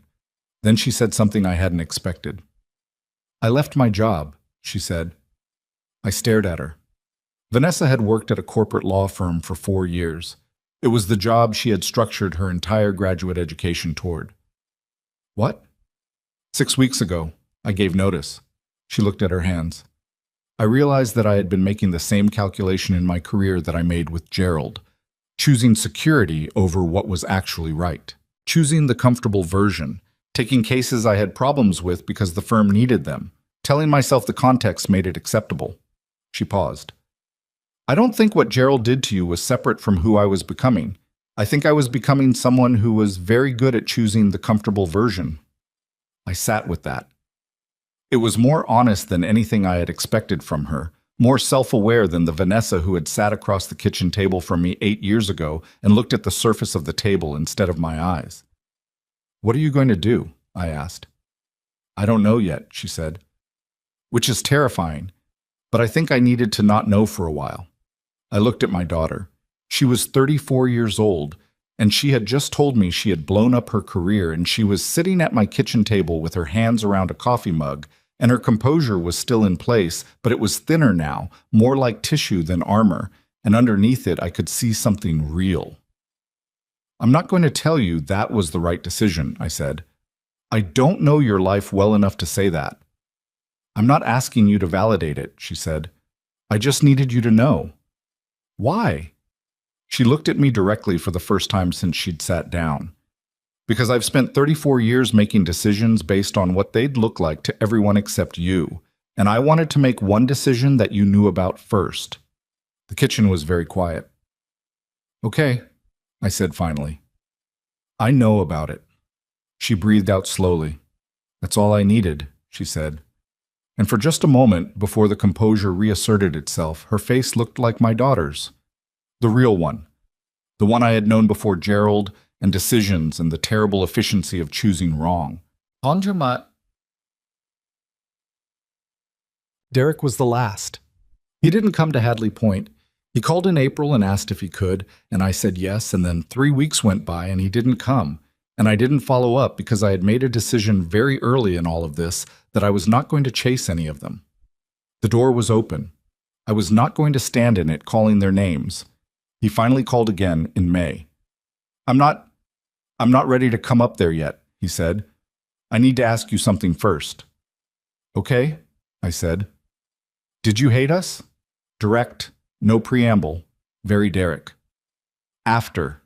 Then she said something I hadn't expected. "I left my job," she said. I stared at her. Vanessa had worked at a corporate law firm for 4 years. It was the job she had structured her entire graduate education toward. "What?" "6 weeks ago, I gave notice." She looked at her hands. I realized that I had been making the same calculation in my career that I made with Gerald, choosing security over what was actually right, choosing the comfortable version, taking cases I had problems with because the firm needed them, telling myself the context made it acceptable. She paused. "I don't think what Gerald did to you was separate from who I was becoming. I think I was becoming someone who was very good at choosing the comfortable version." I sat with that. It was more honest than anything I had expected from her, more self-aware than the Vanessa who had sat across the kitchen table from me 8 years ago and looked at the surface of the table instead of my eyes. "What are you going to do?" I asked. "I don't know yet," she said. Which is terrifying, but I think I needed to not know for a while. I looked at my daughter. She was 34 years old, and she had just told me she had blown up her career, and she was sitting at my kitchen table with her hands around a coffee mug, and her composure was still in place, but it was thinner now, more like tissue than armor, and underneath it I could see something real. "I'm not going to tell you that was the right decision," I said. "I don't know your life well enough to say that." "I'm not asking you to validate it," she said. "I just needed you to know." "Why?" She looked at me directly for the first time since she'd sat down. "Because I've spent 34 years making decisions based on what they'd look like to everyone except you, and I wanted to make one decision that you knew about first." The kitchen was very quiet. "Okay," I said finally. "I know about it." She breathed out slowly. "That's all I needed," she said. And for just a moment, before the composure reasserted itself, her face looked like my daughter's. The real one. The one I had known before Gerald and decisions and the terrible efficiency of choosing wrong. Derek was the last. He didn't come to Hadley Point. He called in April and asked if he could, and I said yes, and then 3 weeks went by and he didn't come, and I didn't follow up because I had made a decision very early in all of this that I was not going to chase any of them. The door was open. I was not going to stand in it calling their names. He finally called again in May. I'm not ready to come up there yet, he said. I need to ask you something first. Okay, I said. Did you hate us? Direct, no preamble, very Derek. After,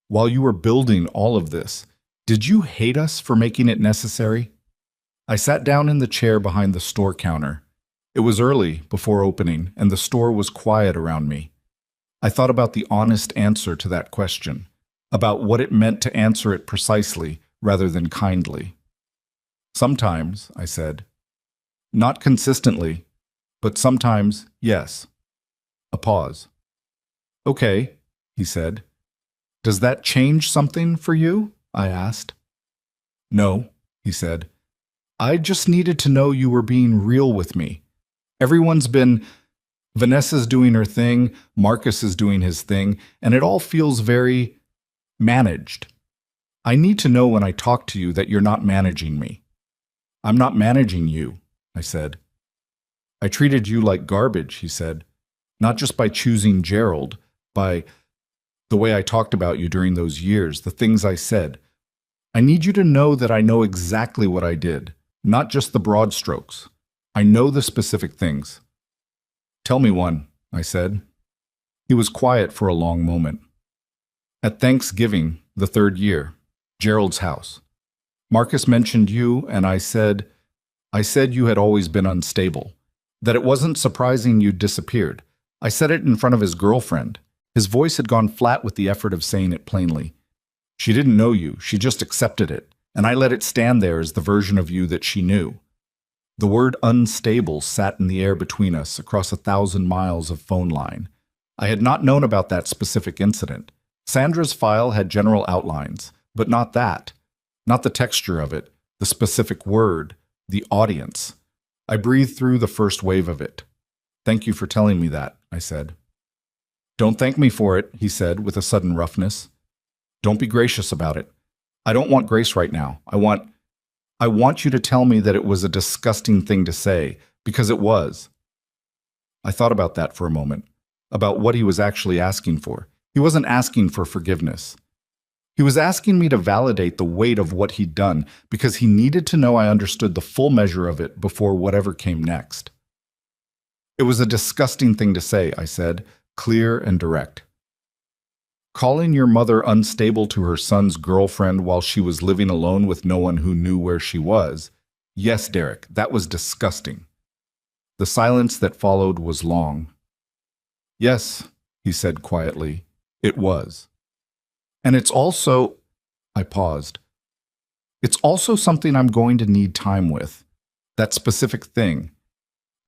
while you were building all of this, did you hate us for making it necessary? I sat down in the chair behind the store counter. It was early, before opening, and the store was quiet around me. I thought about the honest answer to that question, about what it meant to answer it precisely rather than kindly. Sometimes, I said. Not consistently, but sometimes, yes. A pause. Okay, he said. Does that change something for you? I asked. No, he said. I just needed to know you were being real with me. Vanessa's doing her thing, Marcus is doing his thing, and it all feels very managed. I need to know when I talk to you that you're not managing me. I'm not managing you, I said. I treated you like garbage, he said, not just by choosing Gerald, by the way I talked about you during those years, the things I said. I need you to know that I know exactly what I did, not just the broad strokes. I know the specific things. Tell me one, I said. He was quiet for a long moment. At Thanksgiving, the 3rd year, Gerald's house. Marcus mentioned you, and I said you had always been unstable, that it wasn't surprising you'd disappeared. I said it in front of his girlfriend. His voice had gone flat with the effort of saying it plainly. She didn't know you, she just accepted it, and I let it stand there as the version of you that she knew. The word unstable sat in the air between us across 1,000 miles of phone line. I had not known about that specific incident. Sandra's file had general outlines, but not that. Not the texture of it, the specific word, the audience. I breathed through the first wave of it. Thank you for telling me that, I said. Don't thank me for it, he said with a sudden roughness. Don't be gracious about it. I don't want grace right now. I want you to tell me that it was a disgusting thing to say, because it was. I thought about that for a moment, about what he was actually asking for. He wasn't asking for forgiveness. He was asking me to validate the weight of what he'd done because he needed to know I understood the full measure of it before whatever came next. It was a disgusting thing to say, I said, clear and direct. Calling your mother unstable to her son's girlfriend while she was living alone with no one who knew where she was. Yes, Derek, that was disgusting. The silence that followed was long. Yes, he said quietly, it was. And it's also, I paused. It's also something I'm going to need time with. That specific thing.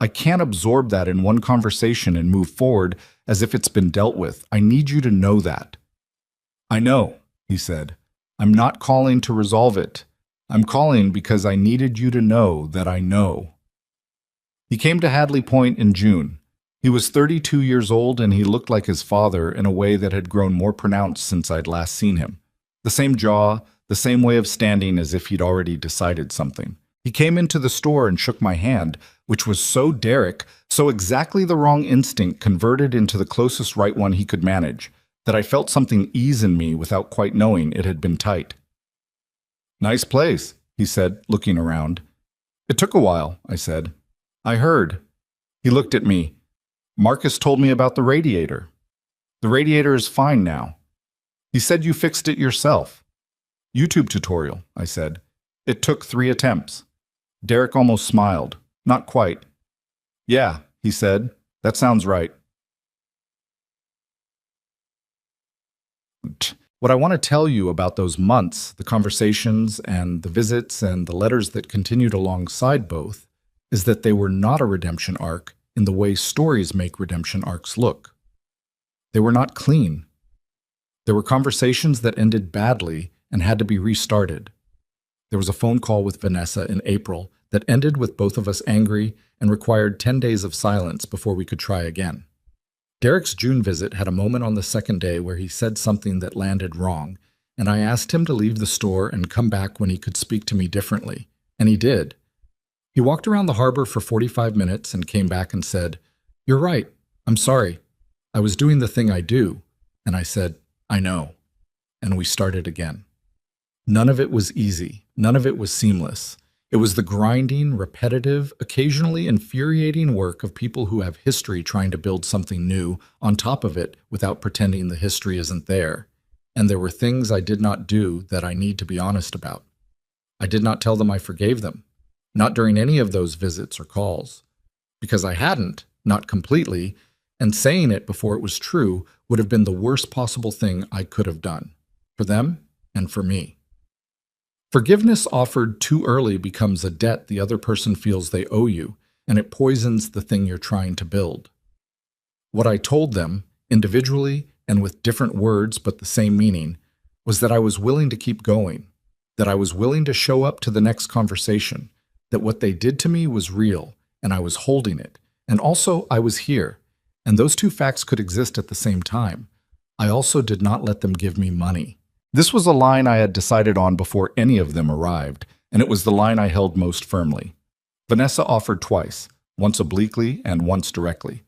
I can't absorb that in one conversation and move forward as if it's been dealt with. I need you to know that. I know, he said. I'm not calling to resolve it. I'm calling because I needed you to know that I know. He came to Hadley Point in June. He was 32 years old and he looked like his father in a way that had grown more pronounced since I'd last seen him. The same jaw, the same way of standing as if he'd already decided something. He came into the store and shook my hand, which was so Derek, so exactly the wrong instinct converted into the closest right one he could manage, that I felt something ease in me without quite knowing it had been tight. Nice place, he said, looking around. It took a while, I said. I heard. He looked at me. Marcus told me about the radiator. The radiator is fine now. He said you fixed it yourself. YouTube tutorial, I said. It took 3 attempts. Derek almost smiled. Not quite. Yeah, he said. That sounds right. What I want to tell you about those months, the conversations and the visits and the letters that continued alongside both, is that they were not a redemption arc in the way stories make redemption arcs look. They were not clean. There were conversations that ended badly and had to be restarted. There was a phone call with Vanessa in April that ended with both of us angry and required 10 days of silence before we could try again. Derek's June visit had a moment on the second day where he said something that landed wrong, and I asked him to leave the store and come back when he could speak to me differently, and he did. He walked around the harbor for 45 minutes and came back and said, You're right. I'm sorry. I was doing the thing I do. And I said, I know. And we started again. None of it was easy. None of it was seamless. It was the grinding, repetitive, occasionally infuriating work of people who have history trying to build something new on top of it without pretending the history isn't there. And there were things I did not do that I need to be honest about. I did not tell them I forgave them, not during any of those visits or calls. Because I hadn't, not completely, and saying it before it was true would have been the worst possible thing I could have done, for them and for me. Forgiveness offered too early becomes a debt the other person feels they owe you, and it poisons the thing you're trying to build. What I told them, individually and with different words but the same meaning, was that I was willing to keep going, that I was willing to show up to the next conversation, that what they did to me was real, and I was holding it, and also I was here, and those two facts could exist at the same time. I also did not let them give me money. This was a line I had decided on before any of them arrived, and it was the line I held most firmly. Vanessa offered twice, once obliquely and once directly,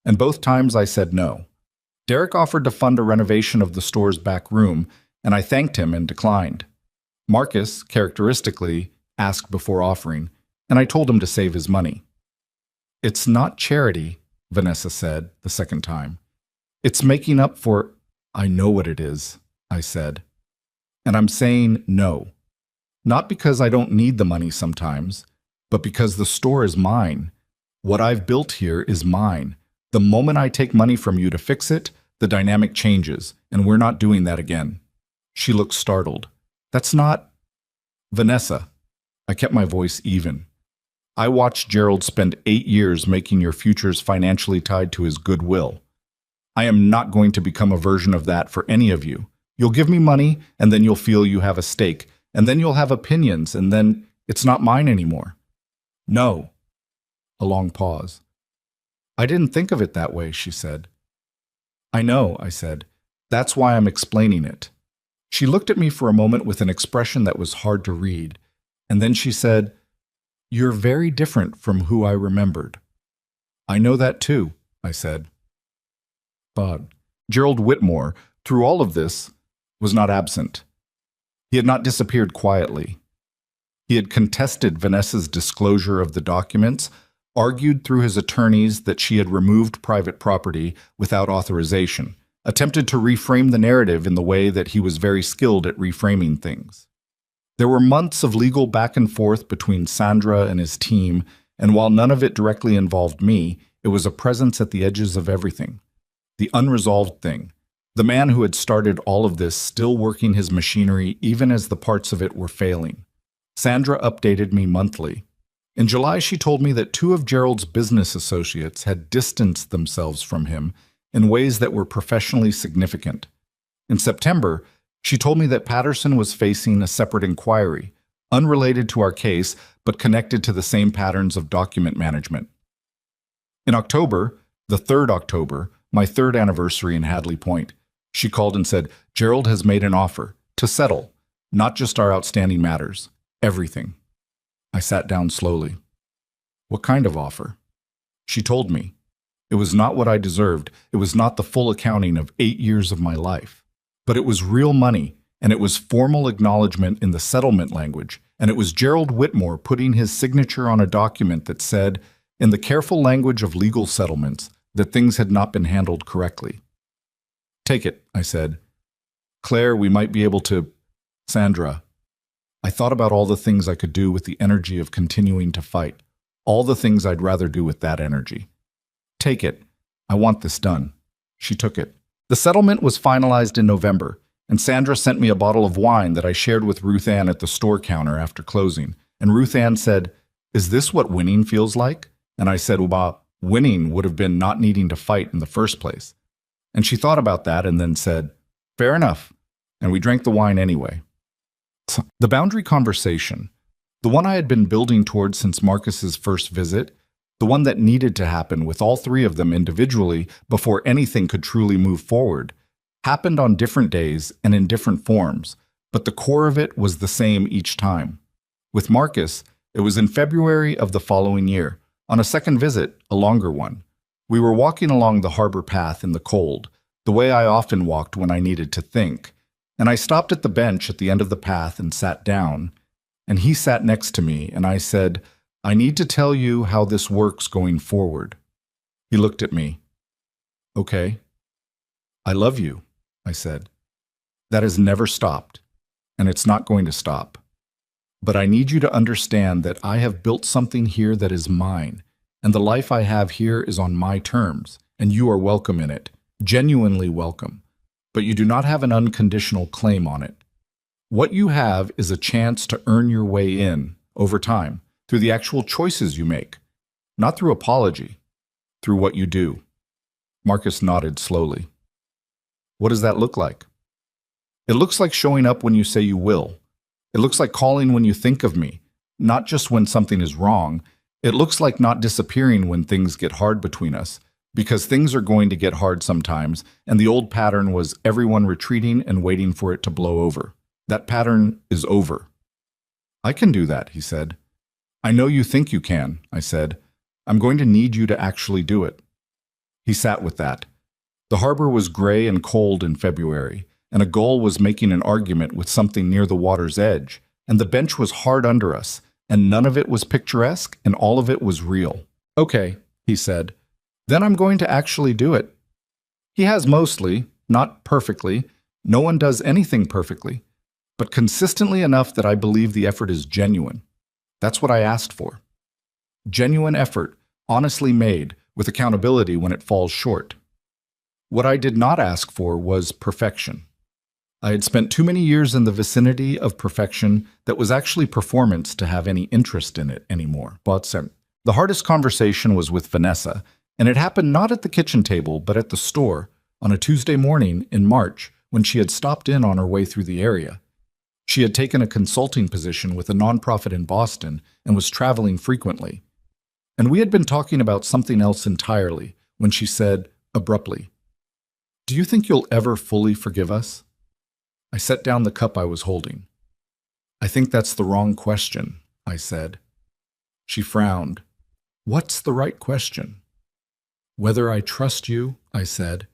and both times I said no. Derek offered to fund a renovation of the store's back room, and I thanked him and declined. Marcus, characteristically, asked before offering, and I told him to save his money. It's not charity, Vanessa said the second time. It's making up for... I know what it is, I said. And I'm saying no. Not because I don't need the money sometimes, but because the store is mine. What I've built here is mine. The moment I take money from you to fix it, the dynamic changes, and we're not doing that again. She looked startled. That's not... Vanessa. I kept my voice even. I watched Gerald spend 8 years making your futures financially tied to his goodwill. I am not going to become a version of that for any of you. You'll give me money, and then you'll feel you have a stake, and then you'll have opinions, and then it's not mine anymore. No. A long pause. I didn't think of it that way, she said. I know, I said. That's why I'm explaining it. She looked at me for a moment with an expression that was hard to read, and then she said, You're very different from who I remembered. I know that too, I said. But Gerald Whitmore, through all of this, was not absent. He had not disappeared quietly. He had contested Vanessa's disclosure of the documents, argued through his attorneys that she had removed private property without authorization, attempted to reframe the narrative in the way that he was very skilled at reframing things. There were months of legal back and forth between Sandra and his team, and while none of it directly involved me, it was a presence at the edges of everything. The unresolved thing. The man who had started all of this still working his machinery even as the parts of it were failing. Sandra updated me monthly. In July, she told me that 2 of Gerald's business associates had distanced themselves from him in ways that were professionally significant. In September, she told me that Patterson was facing a separate inquiry, unrelated to our case, but connected to the same patterns of document management. In October, the 3rd October, my 3rd anniversary in Hadley Point, she called and said, Gerald has made an offer to settle, not just our outstanding matters, everything. I sat down slowly. What kind of offer? She told me. It was not what I deserved. It was not the full accounting of 8 years of my life. But it was real money, and it was formal acknowledgement in the settlement language, and it was Gerald Whitmore putting his signature on a document that said, in the careful language of legal settlements, that things had not been handled correctly. Take it, I said. Claire, we might be able to... Sandra. I thought about all the things I could do with the energy of continuing to fight, all the things I'd rather do with that energy. Take it. I want this done. She took it. The settlement was finalized in November, and Sandra sent me a bottle of wine that I shared with Ruth Ann at the store counter after closing, and Ruth Ann said, Is this what winning feels like? And I said, Well, winning would have been not needing to fight in the first place. And she thought about that and then said, Fair enough. And we drank the wine anyway. The boundary conversation, the one I had been building towards since Marcus's first visit, the one that needed to happen with all 3 of them individually before anything could truly move forward, happened on different days and in different forms, but the core of it was the same each time. With Marcus, it was in February of the following year, on a second visit, a longer one. We were walking along the harbor path in the cold, the way I often walked when I needed to think, and I stopped at the bench at the end of the path and sat down, and he sat next to me, and I said, "I need to tell you how this works going forward." He looked at me. "Okay." "I love you," I said. "That has never stopped, and it's not going to stop. But I need you to understand that I have built something here that is mine, and the life I have here is on my terms, and you are welcome in it, genuinely welcome, but you do not have an unconditional claim on it. What you have is a chance to earn your way in, over time, through the actual choices you make, not through apology, through what you do." Marcus nodded slowly. "What does that look like?" "It looks like showing up when you say you will. It looks like calling when you think of me, not just when something is wrong. It looks like not disappearing when things get hard between us, because things are going to get hard sometimes, and the old pattern was everyone retreating and waiting for it to blow over. That pattern is over." "I can do that," he said. "I know you think you can," I said. "I'm going to need you to actually do it." He sat with that. The harbor was gray and cold in February, and a gull was making an argument with something near the water's edge, and the bench was hard under us, and none of it was picturesque, and all of it was real. "Okay," he said, "then I'm going to actually do it." He has mostly, not perfectly, no one does anything perfectly, but consistently enough that I believe the effort is genuine. That's what I asked for. Genuine effort, honestly made, with accountability when it falls short. What I did not ask for was perfection. I had spent too many years in the vicinity of perfection that was actually performance to have any interest in it anymore. The hardest conversation was with Vanessa, and it happened not at the kitchen table, but at the store, on a Tuesday morning in March when she had stopped in on her way through the area. She had taken a consulting position with a nonprofit in Boston and was traveling frequently. And we had been talking about something else entirely when she said, abruptly, "Do you think you'll ever fully forgive us?" I set down the cup I was holding. "I think that's the wrong question," I said. She frowned. "What's the right question?" "Whether I trust you," I said.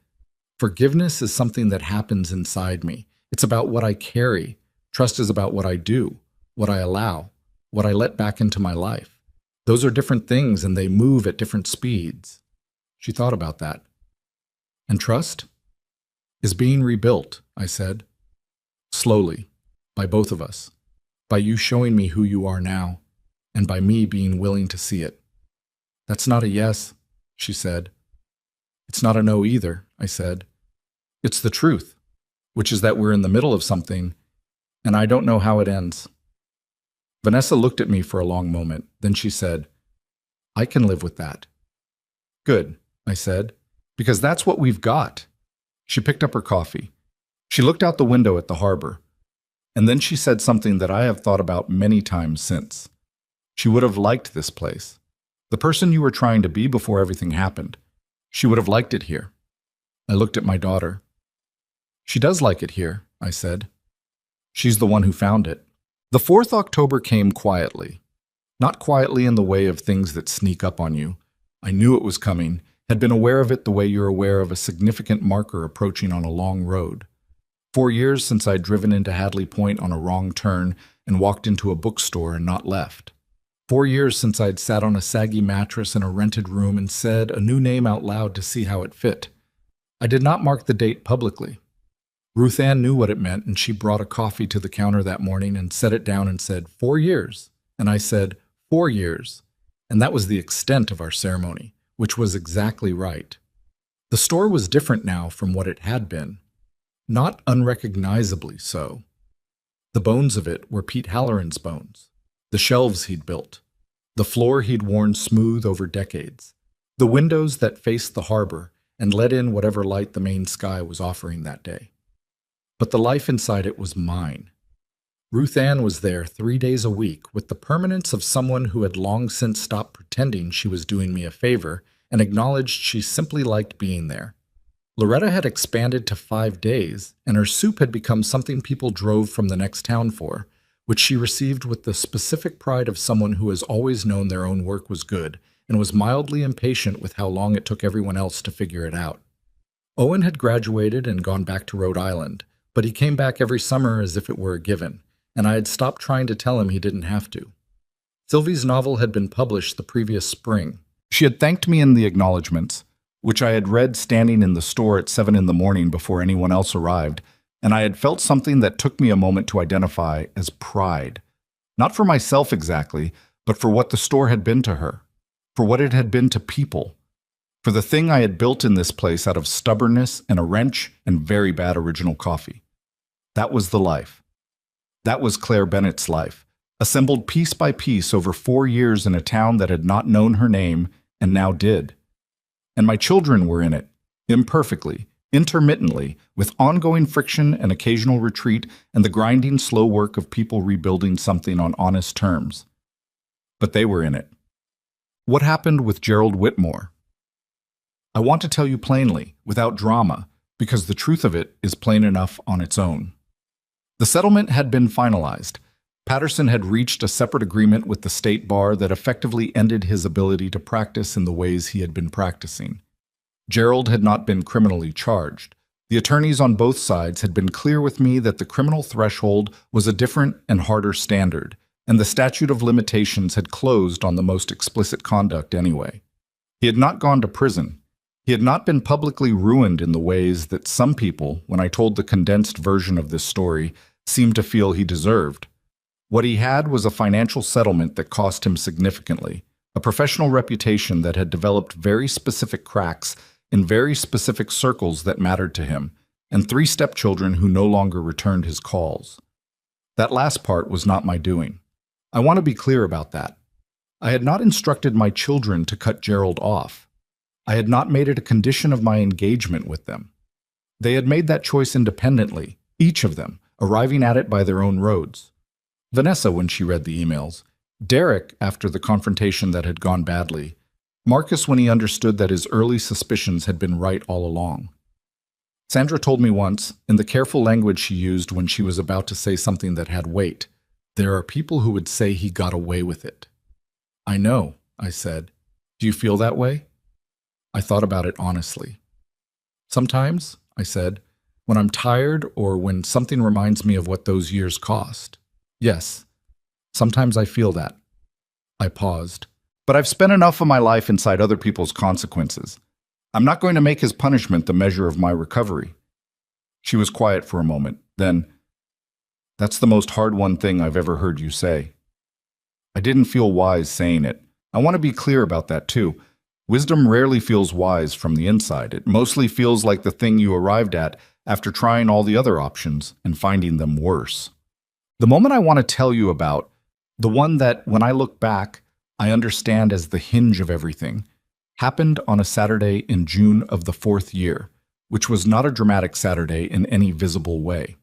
"Forgiveness is something that happens inside me. It's about what I carry. Trust is about what I do, what I allow, what I let back into my life. Those are different things and they move at different speeds." She thought about that. "And trust?" "Is being rebuilt," I said. "Slowly, by both of us, by you showing me who you are now, and by me being willing to see it." "That's not a yes," she said. "It's not a no either," I said. "It's the truth, which is that we're in the middle of something, and I don't know how it ends." Vanessa looked at me for a long moment, then she said, "I can live with that." "Good," I said, "because that's what we've got." She picked up her coffee. She looked out the window at the harbor, and then she said something that I have thought about many times since. She would have liked this place. The person you were trying to be before everything happened. She would have liked it here. I looked at my daughter. "She does like it here," I said. "She's the one who found it." The 4th October came quietly. Not quietly in the way of things that sneak up on you. I knew it was coming, had been aware of it the way you're aware of a significant marker approaching on a long road. 4 years since I'd driven into Hadley Point on a wrong turn and walked into a bookstore and not left. 4 years since I'd sat on a saggy mattress in a rented room and said a new name out loud to see how it fit. I did not mark the date publicly. Ruth Ann knew what it meant, and she brought a coffee to the counter that morning and set it down and said, 4 years. And I said, 4 years. And that was the extent of our ceremony, which was exactly right. The store was different now from what it had been. Not unrecognizably so. The bones of it were Pete Halloran's bones, the shelves he'd built, the floor he'd worn smooth over decades, the windows that faced the harbor and let in whatever light the main sky was offering that day. But the life inside it was mine. Ruth Ann was there 3 days a week with the permanence of someone who had long since stopped pretending she was doing me a favor and acknowledged she simply liked being there. Loretta had expanded to 5 days, and her soup had become something people drove from the next town for, which she received with the specific pride of someone who has always known their own work was good and was mildly impatient with how long it took everyone else to figure it out. Owen had graduated and gone back to Rhode Island, but he came back every summer as if it were a given, and I had stopped trying to tell him he didn't have to. Sylvie's novel had been published the previous spring. She had thanked me in the acknowledgments, which I had read standing in the store at 7 in the morning before anyone else arrived, and I had felt something that took me a moment to identify as pride. Not for myself exactly, but for what the store had been to her, for what it had been to people, for the thing I had built in this place out of stubbornness and a wrench and very bad original coffee. That was the life. That was Claire Bennett's life, assembled piece by piece over 4 years in a town that had not known her name and now did. And my children were in it, imperfectly, intermittently, with ongoing friction and occasional retreat and the grinding slow work of people rebuilding something on honest terms. But they were in it. What happened with Gerald Whitmore? I want to tell you plainly, without drama, because the truth of it is plain enough on its own. The settlement had been finalized. Patterson had reached a separate agreement with the state bar that effectively ended his ability to practice in the ways he had been practicing. Gerald had not been criminally charged. The attorneys on both sides had been clear with me that the criminal threshold was a different and harder standard, and the statute of limitations had closed on the most explicit conduct anyway. He had not gone to prison. He had not been publicly ruined in the ways that some people, when I told the condensed version of this story, seemed to feel he deserved. What he had was a financial settlement that cost him significantly, a professional reputation that had developed very specific cracks in very specific circles that mattered to him, and 3 stepchildren who no longer returned his calls. That last part was not my doing. I want to be clear about that. I had not instructed my children to cut Gerald off. I had not made it a condition of my engagement with them. They had made that choice independently, each of them, arriving at it by their own roads. Vanessa when she read the emails, Derek after the confrontation that had gone badly, Marcus when he understood that his early suspicions had been right all along. Sandra told me once, in the careful language she used when she was about to say something that had weight, "There are people who would say he got away with it." "I know," I said. "Do you feel that way?" I thought about it honestly. "Sometimes," I said, "when I'm tired or when something reminds me of what those years cost. Yes, sometimes I feel that." I paused. "But I've spent enough of my life inside other people's consequences. I'm not going to make his punishment the measure of my recovery." She was quiet for a moment. Then, "That's the most hard-won thing I've ever heard you say." I didn't feel wise saying it. I want to be clear about that too. Wisdom rarely feels wise from the inside. It mostly feels like the thing you arrived at after trying all the other options and finding them worse. The moment I want to tell you about, the one that, when I look back, I understand as the hinge of everything, happened on a Saturday in June of the 4th year, which was not a dramatic Saturday in any visible way.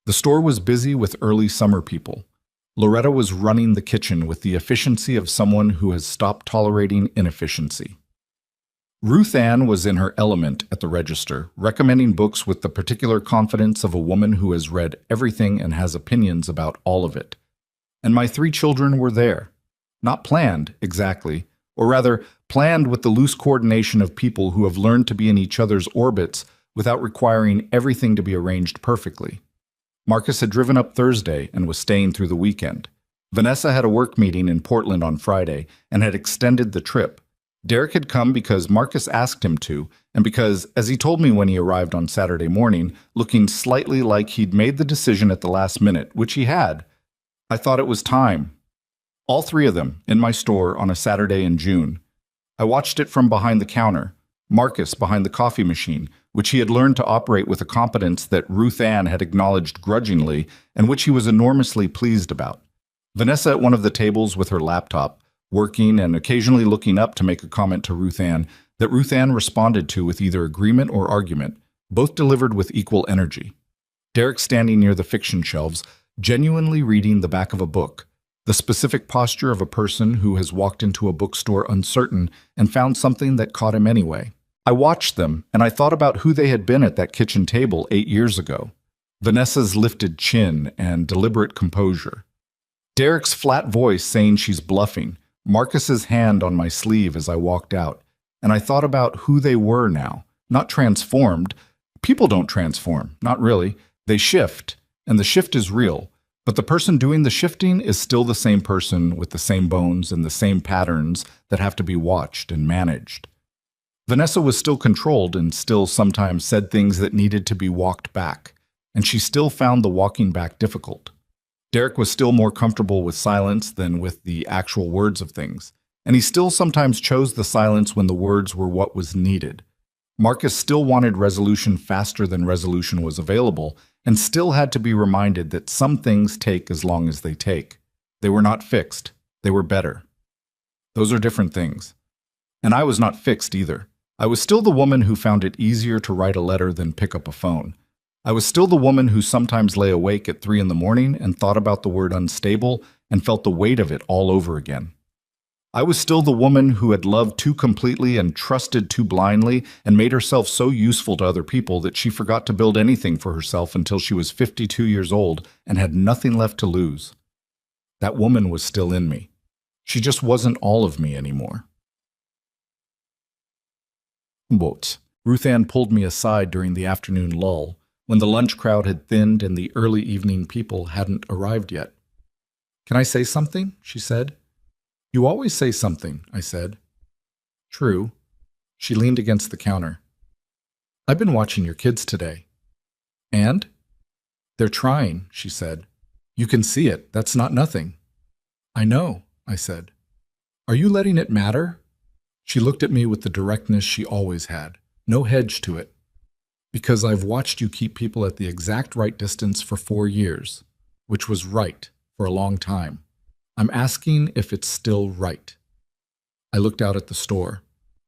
The store was busy with early summer people. Loretta was running the kitchen with the efficiency of someone who has stopped tolerating inefficiency. Ruth Ann was in her element at the register, recommending books with the particular confidence of a woman who has read everything and has opinions about all of it. And my 3 children were there. Not planned, exactly, or rather, planned with the loose coordination of people who have learned to be in each other's orbits without requiring everything to be arranged perfectly. Marcus had driven up Thursday and was staying through the weekend. Vanessa had a work meeting in Portland on Friday and had extended the trip. Derek had come because Marcus asked him to, and because, as he told me when he arrived on Saturday morning, looking slightly like he'd made the decision at the last minute, which he had, I thought it was time. All 3 of them in my store on a Saturday in June. I watched it from behind the counter, Marcus behind the coffee machine, which he had learned to operate with a competence that Ruth Ann had acknowledged grudgingly and which he was enormously pleased about. Vanessa at one of the tables with her laptop, working and occasionally looking up to make a comment to Ruth Ann that Ruth Ann responded to with either agreement or argument, both delivered with equal energy. Derek standing near the fiction shelves, genuinely reading the back of a book, the specific posture of a person who has walked into a bookstore uncertain and found something that caught him anyway. I watched them, and I thought about who they had been at that kitchen table 8 years ago. Vanessa's lifted chin and deliberate composure. Derek's flat voice saying she's bluffing, Marcus's hand on my sleeve as I walked out, and I thought about who they were now. Not transformed. People don't transform, not really. They shift, and the shift is real. But the person doing the shifting is still the same person with the same bones and the same patterns that have to be watched and managed. Vanessa was still controlled and still sometimes said things that needed to be walked back, and she still found the walking back difficult. Derek was still more comfortable with silence than with the actual words of things, and he still sometimes chose the silence when the words were what was needed. Marcus still wanted resolution faster than resolution was available, and still had to be reminded that some things take as long as they take. They were not fixed. They were better. Those are different things. And I was not fixed either. I was still the woman who found it easier to write a letter than pick up a phone. I was still the woman who sometimes lay awake at 3 in the morning and thought about the word unstable and felt the weight of it all over again. I was still the woman who had loved too completely and trusted too blindly and made herself so useful to other people that she forgot to build anything for herself until she was 52 years old and had nothing left to lose. That woman was still in me. She just wasn't all of me anymore. Ruth Ann pulled me aside during the afternoon lull, when the lunch crowd had thinned and the early evening people hadn't arrived yet. "Can I say something?" she said. "You always say something," I said. "True." She leaned against the counter. "I've been watching your kids today." "And?" "They're trying," she said. "You can see it. That's not nothing." "I know," I said. "Are you letting it matter?" She looked at me with the directness she always had, no hedge to it. "Because I've watched you keep people at the exact right distance for 4 years, which was right for a long time. I'm asking if it's still right." I looked out at the store,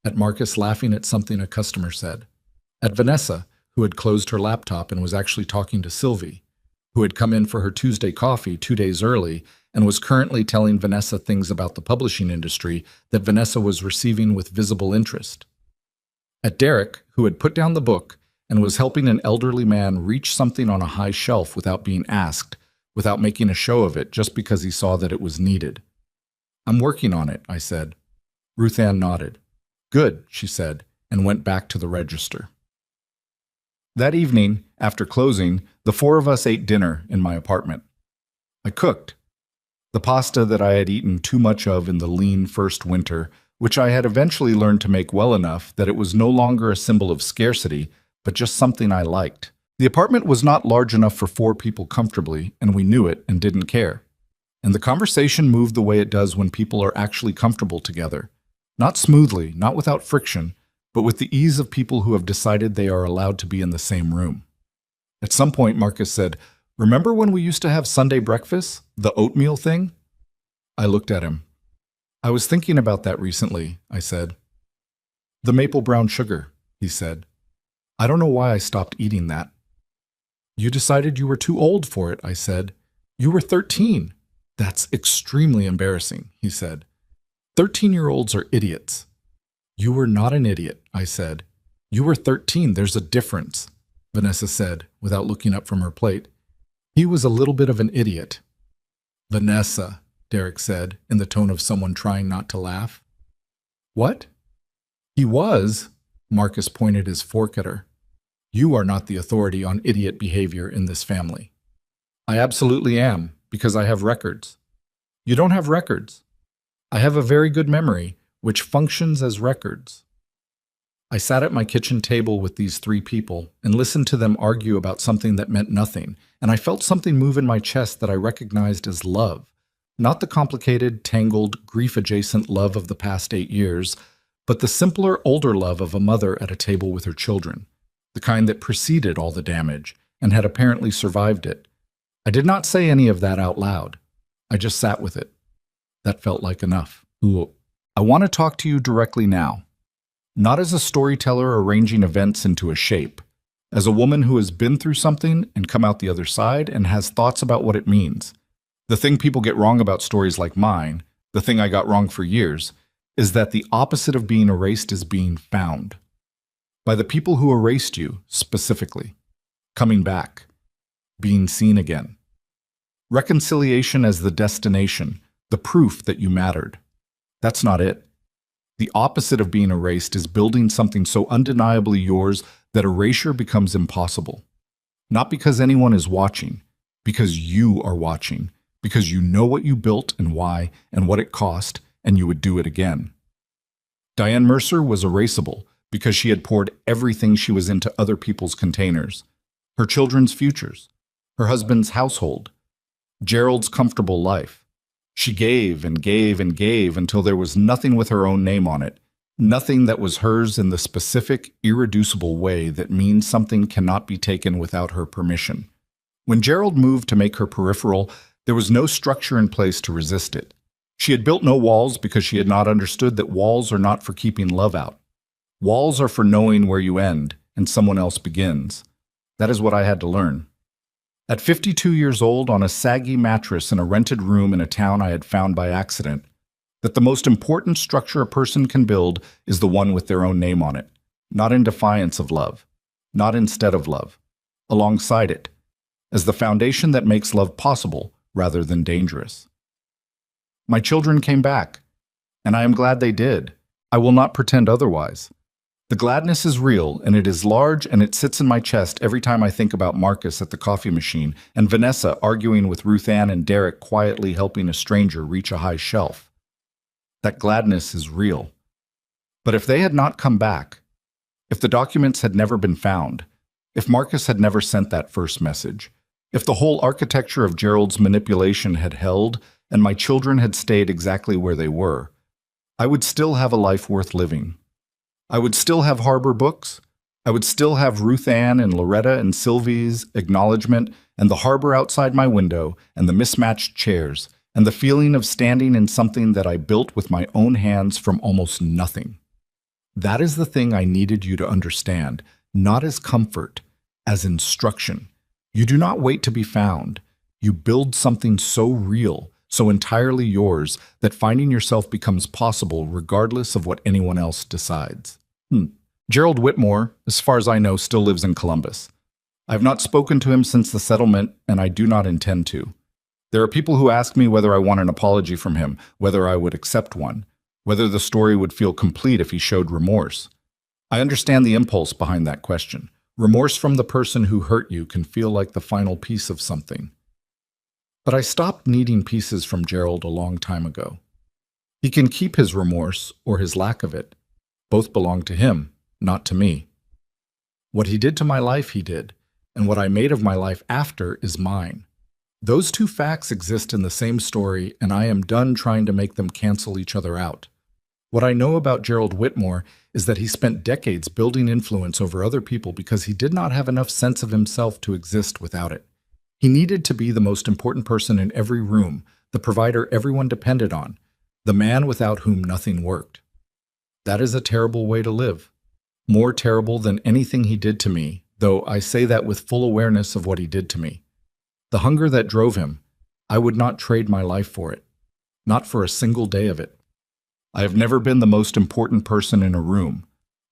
at Marcus laughing at something a customer said, at Vanessa, who had closed her laptop and was actually talking to Sylvie, who had come in for her Tuesday coffee 2 days early and was currently telling Vanessa things about the publishing industry that Vanessa was receiving with visible interest, at Derek, who had put down the book and was helping an elderly man reach something on a high shelf without being asked, without making a show of it just because he saw that it was needed. "I'm working on it," I said. Ruth Ann nodded. "Good," she said, and went back to the register. That evening, after closing, the 4 of us ate dinner in my apartment. I cooked. The pasta that I had eaten too much of in the lean first winter, which I had eventually learned to make well enough that it was no longer a symbol of scarcity, but just something I liked. The apartment was not large enough for 4 people comfortably, and we knew it and didn't care. And the conversation moved the way it does when people are actually comfortable together. Not smoothly, not without friction, but with the ease of people who have decided they are allowed to be in the same room. At some point, Marcus said, "Remember when we used to have Sunday breakfast? The oatmeal thing?" I looked at him. "I was thinking about that recently," I said. "The maple brown sugar," he said. "I don't know why I stopped eating that." "You decided you were too old for it," I said. "You were 13. "That's extremely embarrassing," he said. 13-year-olds are idiots." "You were not an idiot," I said. "You were 13. There's a difference," Vanessa said, without looking up from her plate. "He was a little bit of an idiot." "Vanessa," Derek said, in the tone of someone trying not to laugh. "What?" "He was," Marcus pointed his fork at her. "You are not the authority on idiot behavior in this family." "I absolutely am, because I have records." "You don't have records." "I have a very good memory, which functions as records." I sat at my kitchen table with these 3 people and listened to them argue about something that meant nothing, and I felt something move in my chest that I recognized as love. Not the complicated, tangled, grief-adjacent love of the past 8 years, but the simpler, older love of a mother at a table with her children, the kind that preceded all the damage and had apparently survived it. I did not say any of that out loud. I just sat with it. That felt like enough. I want to talk to you directly now. Not as a storyteller arranging events into a shape, as a woman who has been through something and come out the other side and has thoughts about what it means. The thing people get wrong about stories like mine, the thing I got wrong for years, is that the opposite of being erased is being found. By the people who erased you, specifically. Coming back. Being seen again. Reconciliation as the destination, the proof that you mattered. That's not it. The opposite of being erased is building something so undeniably yours that erasure becomes impossible. Not because anyone is watching, because you are watching, because you know what you built and why and what it cost, and you would do it again. Diane Mercer was erasable because she had poured everything she was into other people's containers. Her children's futures, her husband's household, Gerald's comfortable life. She gave and gave and gave until there was nothing with her own name on it, nothing that was hers in the specific, irreducible way that means something cannot be taken without her permission. When Gerald moved to make her peripheral, there was no structure in place to resist it. She had built no walls because she had not understood that walls are not for keeping love out. Walls are for knowing where you end and someone else begins. That is what I had to learn. At 52 years old, on a saggy mattress in a rented room in a town I had found by accident, that the most important structure a person can build is the one with their own name on it, not in defiance of love, not instead of love, alongside it, as the foundation that makes love possible rather than dangerous. My children came back, and I am glad they did. I will not pretend otherwise. The gladness is real, and it is large, and it sits in my chest every time I think about Marcus at the coffee machine and Vanessa arguing with Ruth Ann and Derek quietly helping a stranger reach a high shelf. That gladness is real. But if they had not come back, if the documents had never been found, if Marcus had never sent that first message, if the whole architecture of Gerald's manipulation had held and my children had stayed exactly where they were, I would still have a life worth living. I would still have Harbor books. I would still have Ruth Ann and Loretta and Sylvie's acknowledgement and the harbor outside my window and the mismatched chairs and the feeling of standing in something that I built with my own hands from almost nothing. That is the thing I needed you to understand, not as comfort, as instruction. You do not wait to be found. You build something so real, so entirely yours, that finding yourself becomes possible regardless of what anyone else decides. Gerald Whitmore, as far as I know, still lives in Columbus. I have not spoken to him since the settlement, and I do not intend to. There are people who ask me whether I want an apology from him, whether I would accept one, whether the story would feel complete if he showed remorse. I understand the impulse behind that question. Remorse from the person who hurt you can feel like the final piece of something. But I stopped needing pieces from Gerald a long time ago. He can keep his remorse or his lack of it. Both belong to him, not to me. What he did to my life, he did, and what I made of my life after is mine. Those two facts exist in the same story, and I am done trying to make them cancel each other out. What I know about Gerald Whitmore is that he spent decades building influence over other people because he did not have enough sense of himself to exist without it. He needed to be the most important person in every room, the provider everyone depended on, the man without whom nothing worked. That is a terrible way to live. More terrible than anything he did to me, though I say that with full awareness of what he did to me. The hunger that drove him, I would not trade my life for it, not for a single day of it. I have never been the most important person in a room.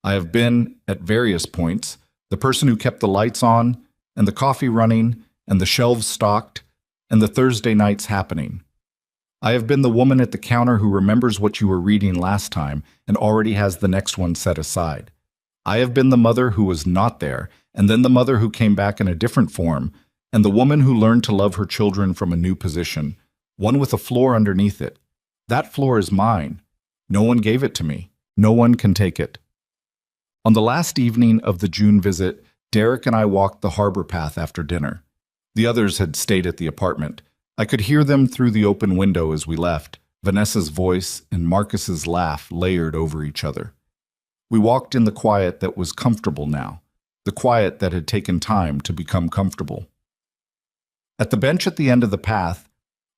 I have been, at various points, the person who kept the lights on, and the coffee running, and the shelves stocked, and the Thursday nights happening. I have been the woman at the counter who remembers what you were reading last time and already has the next one set aside. I have been the mother who was not there, and then the mother who came back in a different form, and the woman who learned to love her children from a new position, one with a floor underneath it. That floor is mine. No one gave it to me. No one can take it. On the last evening of the June visit, Derek and I walked the harbor path after dinner. The others had stayed at the apartment. I could hear them through the open window as we left, Vanessa's voice and Marcus's laugh layered over each other. We walked in the quiet that was comfortable now, the quiet that had taken time to become comfortable. At the bench at the end of the path,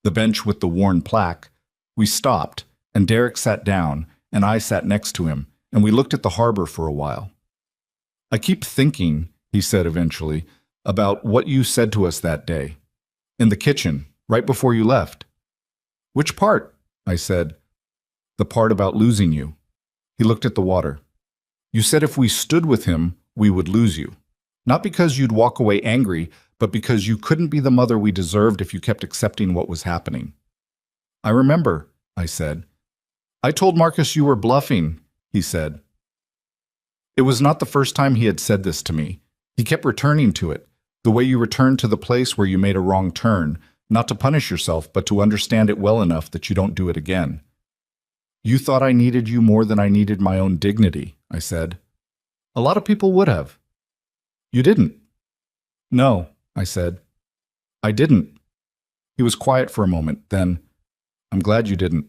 the bench with the worn plaque, we stopped, and Derek sat down, and I sat next to him, and we looked at the harbor for a while. "I keep thinking," he said eventually, "about what you said to us that day. In the kitchen, right before you left." "Which part?" I said. "The part about losing you." He looked at the water. "You said if we stood with him, we would lose you. Not because you'd walk away angry, but because you couldn't be the mother we deserved if you kept accepting what was happening." "I remember," I said. I told Marcus you were bluffing, he said. It was not the first time he had said this to me. He kept returning to it, the way you return to the place where you made a wrong turn, not to punish yourself, but to understand it well enough that you don't do it again. You thought I needed you more than I needed my own dignity, I said. A lot of people would have. You didn't. No, I said. I didn't. He was quiet for a moment, then, I'm glad you didn't.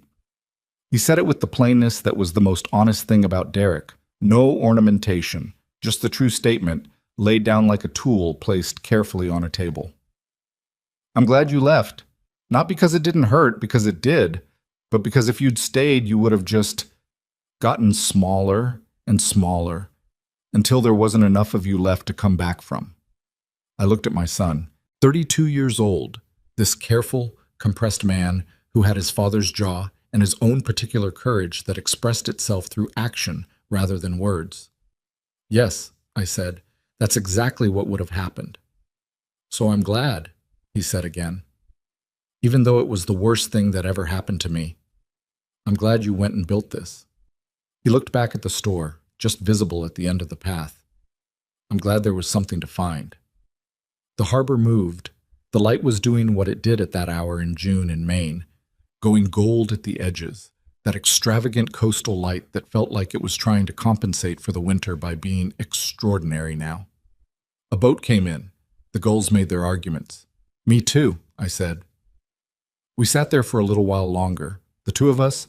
He said it with the plainness that was the most honest thing about Derek. No ornamentation, just the true statement, laid down like a tool placed carefully on a table. I'm glad you left. Not because it didn't hurt, because it did, but because if you'd stayed, you would have just gotten smaller and smaller until there wasn't enough of you left to come back from. I looked at my son, 32 years old, this careful, compressed man who had his father's jaw and his own particular courage that expressed itself through action rather than words. Yes, I said, that's exactly what would have happened. So I'm glad, he said again. Even though it was the worst thing that ever happened to me, I'm glad you went and built this. He looked back at the store, just visible at the end of the path. I'm glad there was something to find. The harbor moved. The light was doing what it did at that hour in June in Maine, going gold at the edges, that extravagant coastal light that felt like it was trying to compensate for the winter by being extraordinary now. A boat came in. The gulls made their arguments. Me too, I said. We sat there for a little while longer, the two of us,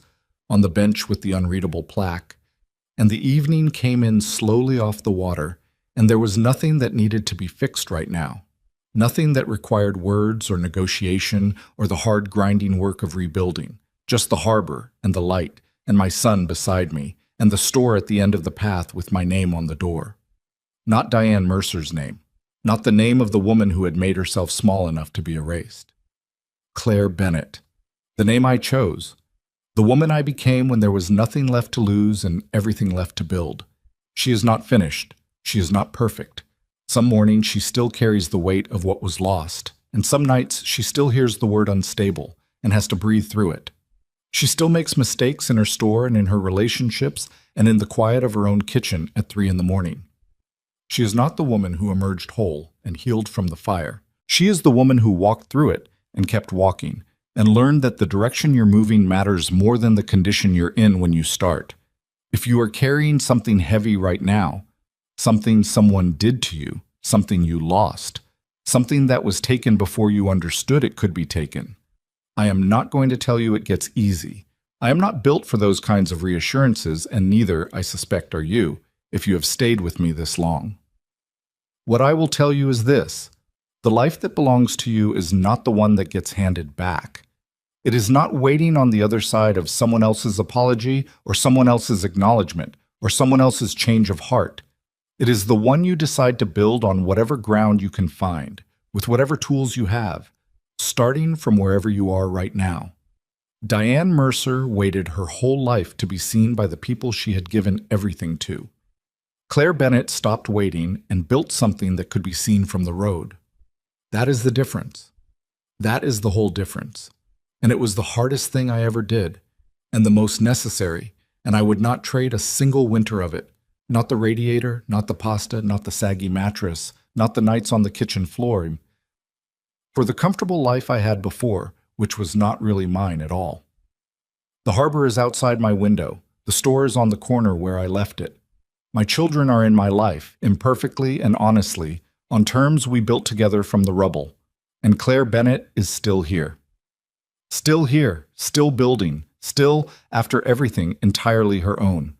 on the bench with the unreadable plaque, and the evening came in slowly off the water, and there was nothing that needed to be fixed right now. Nothing that required words or negotiation or the hard grinding work of rebuilding. Just the harbor and the light and my son beside me and the store at the end of the path with my name on the door. Not Diane Mercer's name. Not the name of the woman who had made herself small enough to be erased. Claire Bennett. The name I chose. The woman I became when there was nothing left to lose and everything left to build. She is not finished. She is not perfect. Some mornings she still carries the weight of what was lost, and some nights she still hears the word unstable and has to breathe through it. She still makes mistakes in her store and in her relationships and in the quiet of her own kitchen at 3 a.m. She is not the woman who emerged whole and healed from the fire. She is the woman who walked through it and kept walking and learned that the direction you're moving matters more than the condition you're in when you start. If you are carrying something heavy right now, something someone did to you, something you lost, something that was taken before you understood it could be taken, I am not going to tell you it gets easy. I am not built for those kinds of reassurances, and neither, I suspect, are you, if you have stayed with me this long. What I will tell you is this: the life that belongs to you is not the one that gets handed back. It is not waiting on the other side of someone else's apology or someone else's acknowledgement or someone else's change of heart. It is the one you decide to build on whatever ground you can find, with whatever tools you have, starting from wherever you are right now. Diane Mercer waited her whole life to be seen by the people she had given everything to. Claire Bennett stopped waiting and built something that could be seen from the road. That is the difference. That is the whole difference. And it was the hardest thing I ever did, and the most necessary, and I would not trade a single winter of it. Not the radiator, not the pasta, not the saggy mattress, not the nights on the kitchen floor, for the comfortable life I had before, which was not really mine at all. The harbor is outside my window. The store is on the corner where I left it. My children are in my life, imperfectly and honestly, on terms we built together from the rubble. And Claire Bennett is still here. Still here, still building, still, after everything, entirely her own.